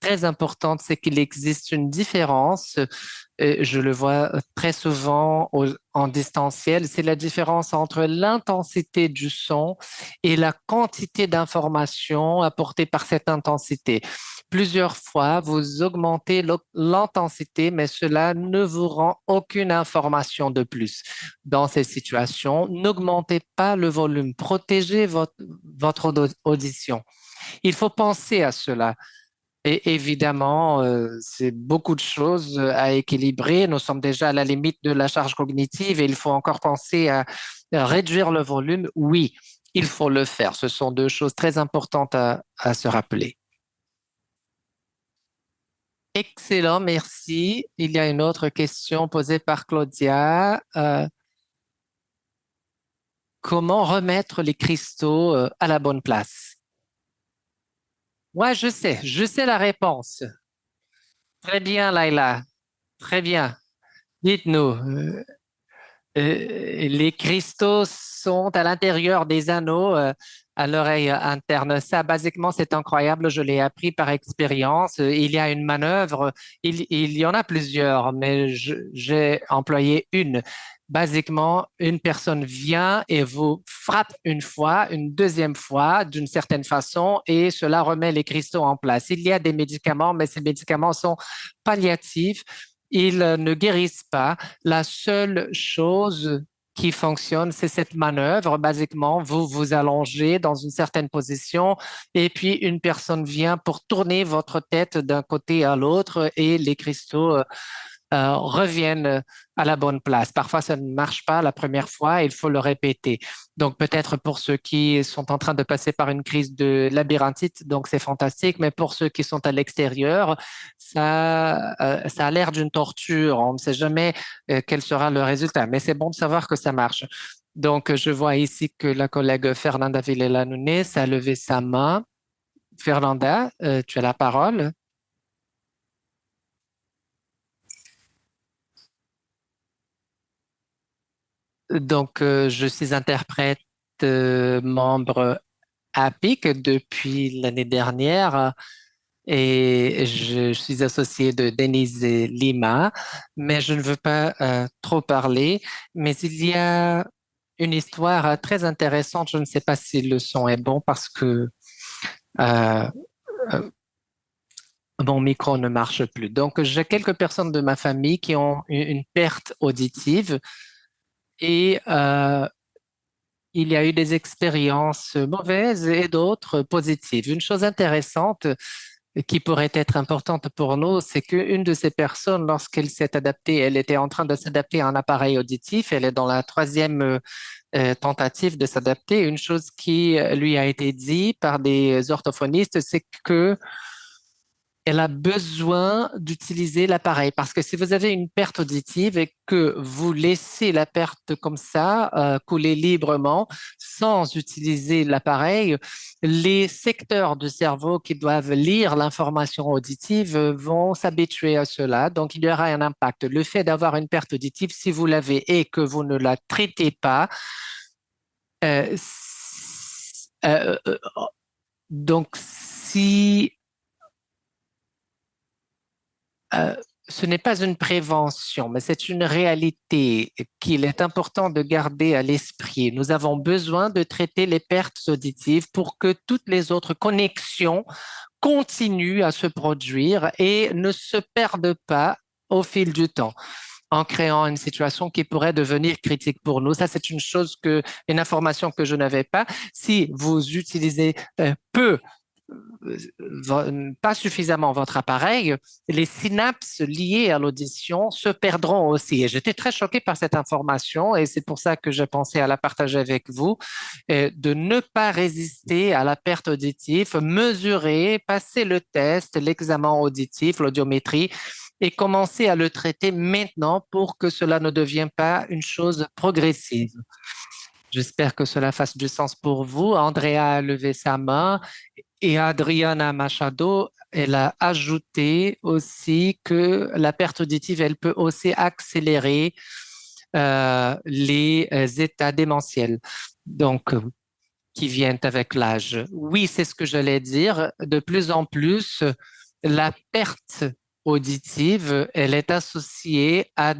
très importante, c'est qu'il existe une différence, je le vois très souvent en distanciel, c'est la différence entre l'intensité du son et la quantité d'informations apportées par cette intensité. Plusieurs fois, vous augmentez l'intensité, mais cela ne vous rend aucune information de plus. Dans ces situations, n'augmentez pas le volume, protégez votre audition. Il faut penser à cela. Et évidemment, c'est beaucoup de choses à équilibrer. Nous sommes déjà à la limite de la charge cognitive et il faut encore penser à réduire le volume. Oui, il faut le faire. Ce sont deux choses très importantes à se rappeler. Excellent, merci. Il y a une autre question posée par Claudia. Comment remettre les cristaux à la bonne place? Ouais, je sais la réponse. Très bien, Laila. Très bien. Dites-nous. Les cristaux sont à l'intérieur des anneaux à l'oreille interne. Ça, basiquement, c'est incroyable. Je l'ai appris par expérience. Il y a une manœuvre. Il y en a plusieurs, mais j'ai employé une. Basiquement, une personne vient et vous frappe une fois, une deuxième fois, d'une certaine façon, et cela remet les cristaux en place. Il y a des médicaments, mais ces médicaments sont palliatifs. Ils ne guérissent pas. La seule chose qui fonctionne, c'est cette manœuvre. Basiquement, vous vous allongez dans une certaine position et puis une personne vient pour tourner votre tête d'un côté à l'autre et les cristaux reviennent à la bonne place. Parfois, ça ne marche pas la première fois, il faut le répéter. Donc, peut-être pour ceux qui sont en train de passer par une crise de labyrinthite, donc c'est fantastique, mais pour ceux qui sont à l'extérieur, ça a l'air d'une torture. On ne sait jamais quel sera le résultat, mais c'est bon de savoir que ça marche. Donc, je vois ici que la collègue Fernanda Villela-Nunes a levé sa main. Fernanda, tu as la parole. Donc, je suis interprète membre APIC depuis l'année dernière et je suis associé de Denise Lima, mais je ne veux pas trop parler. Mais il y a une histoire très intéressante. Je ne sais pas si le son est bon parce que euh, euh, mon micro ne marche plus. Donc, j'ai quelques personnes de ma famille qui ont une perte auditive et il y a eu des expériences mauvaises et d'autres positives. Une chose intéressante qui pourrait être importante pour nous, c'est qu'une de ces personnes, lorsqu'elle s'est adaptée, elle était en train de s'adapter à un appareil auditif, elle est dans la troisième tentative de s'adapter. Une chose qui lui a été dit par des orthophonistes, c'est que elle a besoin d'utiliser l'appareil parce que si vous avez une perte auditive et que vous laissez la perte comme ça couler librement sans utiliser l'appareil, les secteurs du cerveau qui doivent lire l'information auditive vont s'habituer à cela. Donc, il y aura un impact. Le fait d'avoir une perte auditive, si vous l'avez et que vous ne la traitez pas, euh, donc si Euh, ce n'est pas une prévention, mais c'est une réalité qu'il est important de garder à l'esprit. Nous avons besoin de traiter les pertes auditives pour que toutes les autres connexions continuent à se produire et ne se perdent pas au fil du temps. en créant une situation qui pourrait devenir critique pour nous. Ça, c'est une information que je n'avais pas. Si vous utilisez peu pas suffisamment votre appareil, les synapses liées à l'audition se perdront aussi. Et j'étais très choquée par cette information et c'est pour ça que j'ai pensé à la partager avec vous, de ne pas résister à la perte auditive, mesurer, passer le test, l'examen auditif, l'audiométrie et commencer à le traiter maintenant pour que cela ne devienne pas une chose progressive. J'espère que cela fasse du sens pour vous. Andrea a levé sa main et Adriana Machado, elle a ajouté aussi que la perte auditive, elle peut aussi accélérer les états démentiels, donc qui viennent avec l'âge. Oui, c'est ce que j'allais dire. De plus en plus, la perte auditive, elle est associée à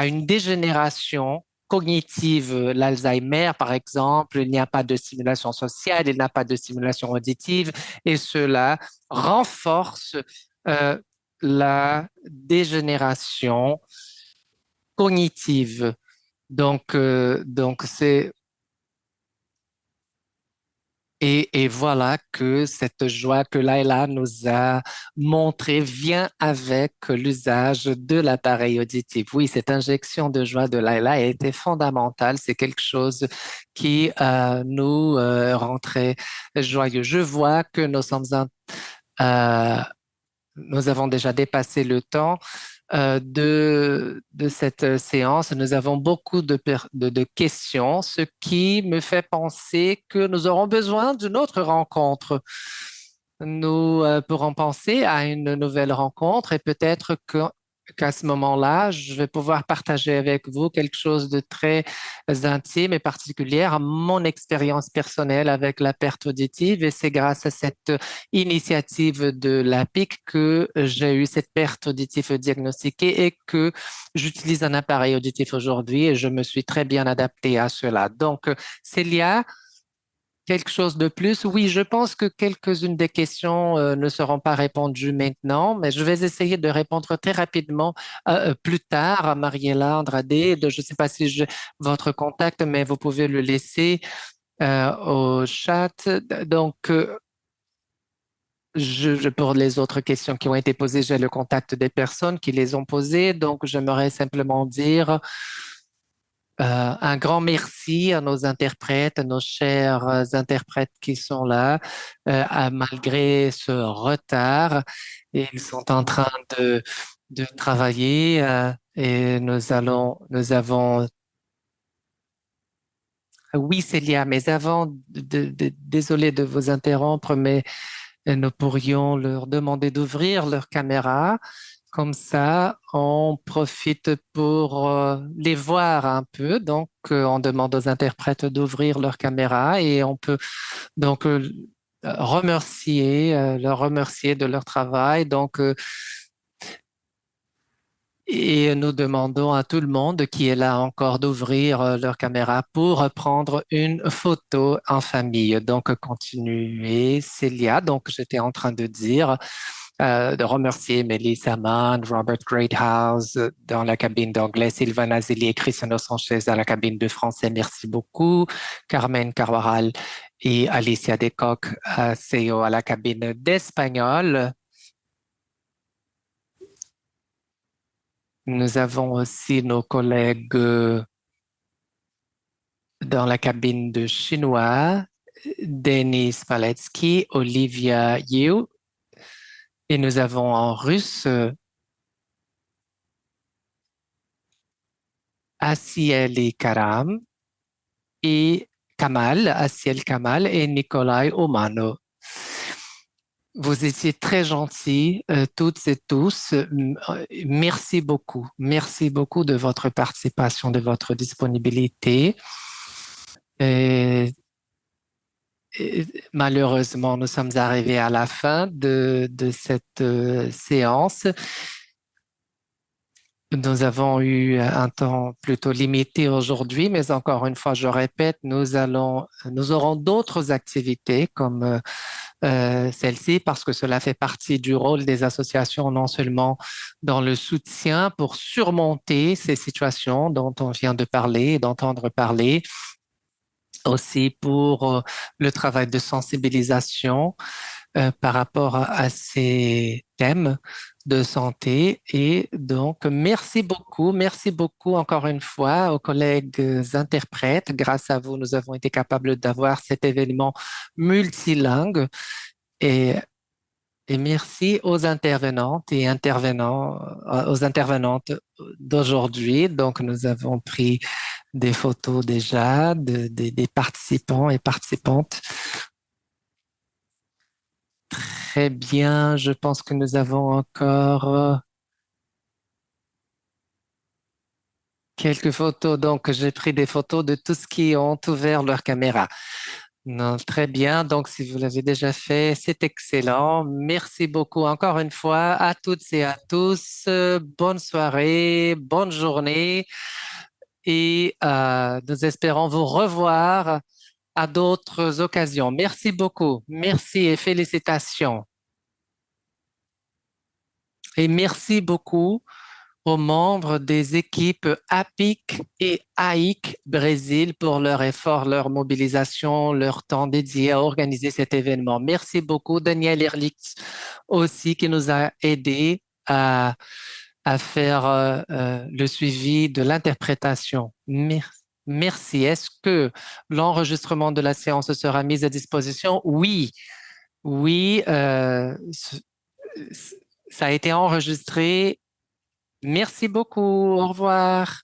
une dégénération cognitive, l'Alzheimer par exemple, il n'y a pas de stimulation sociale, il n'y a pas de stimulation auditive et cela renforce euh, la dégénération cognitive. Donc c'est et voilà que cette joie que Laila nous a montrée vient avec l'usage de l'appareil auditif. Oui, cette injection de joie de Laila a été fondamentale. C'est quelque chose qui nous rend très joyeux. Je vois que euh, nous avons déjà dépassé le temps de cette séance. Nous avons beaucoup de questions, ce qui me fait penser que nous aurons besoin d'une autre rencontre. Nous pourrons penser à une nouvelle rencontre et peut-être qu'à ce moment-là, je vais pouvoir partager avec vous quelque chose de très intime et particulier, mon expérience personnelle avec la perte auditive. Et c'est grâce à cette initiative de l'APIC que j'ai eu cette perte auditive diagnostiquée et que j'utilise un appareil auditif aujourd'hui et je me suis très bien adaptée à cela. Donc, Célia, quelque chose de plus? Oui, je pense que quelques-unes des questions ne seront pas répondues maintenant, mais je vais essayer de répondre très rapidement plus tard à Mariela Andrade. Je ne sais pas si j'ai votre contact, mais vous pouvez le laisser au chat. Donc, pour les autres questions qui ont été posées, j'ai le contact des personnes qui les ont posées. Donc, j'aimerais simplement dire un grand merci à nos interprètes, à nos chers interprètes qui sont là, malgré ce retard. Et ils sont en train de travailler et nous avons, oui, Célia, mais avant, désolé de vous interrompre, mais nous pourrions leur demander d'ouvrir leur caméra. Comme ça, on profite pour les voir un peu. Donc, on demande aux interprètes d'ouvrir leur caméra et on peut donc leur remercier de leur travail. Donc, et nous demandons à tout le monde qui est là encore d'ouvrir leur caméra pour prendre une photo en famille. Donc, continuez, Célia. Donc, j'étais en train de dire de remercier Melissa Mann, Robert Greathouse dans la cabine d'anglais, Sylvain Azeli et Cristiano Sanchez dans la cabine de français. Merci beaucoup. Carmen Carvaral et Alicia Decoq, CEO à la cabine d'espagnol. Nous avons aussi nos collègues dans la cabine de chinois, Denis Paletsky, Olivia Yu, et nous avons en russe Asieli Karam et Asiel Kamal et Nikolai Omano. Vous étiez très gentils, toutes et tous. Merci beaucoup. Merci beaucoup de votre participation, de votre disponibilité. Et malheureusement, nous sommes arrivés à la fin de cette séance. Nous avons eu un temps plutôt limité aujourd'hui, mais encore une fois, je répète, nous aurons d'autres activités comme celle-ci parce que cela fait partie du rôle des associations, non seulement dans le soutien pour surmonter ces situations dont on vient de parler, d'entendre parler, aussi pour le travail de sensibilisation par rapport à ces thèmes de santé. Et donc, merci beaucoup encore une fois aux collègues interprètes. Grâce à vous, nous avons été capables d'avoir cet événement multilingue. Et, et merci aux intervenantes et intervenants, aux intervenantes d'aujourd'hui. Donc, nous avons pris des photos déjà des participants et participantes. Très bien, je pense que nous avons encore quelques photos. Donc, j'ai pris des photos de tous qui ont ouvert leur caméra. Non, très bien. Donc, si vous l'avez déjà fait, c'est excellent. Merci beaucoup encore une fois à toutes et à tous. Bonne soirée, bonne journée et nous espérons vous revoir à d'autres occasions. Merci beaucoup. Merci et félicitations. Et merci beaucoup aux membres des équipes APIC et AIC Brésil pour leur effort, leur mobilisation, leur temps dédié à organiser cet événement. Merci beaucoup, Daniel Ehrlich aussi, qui nous a aidés à faire le suivi de l'interprétation. Merci. Est-ce que l'enregistrement de la séance sera mis à disposition? Oui, oui, ça a été enregistré. Merci beaucoup. Au revoir.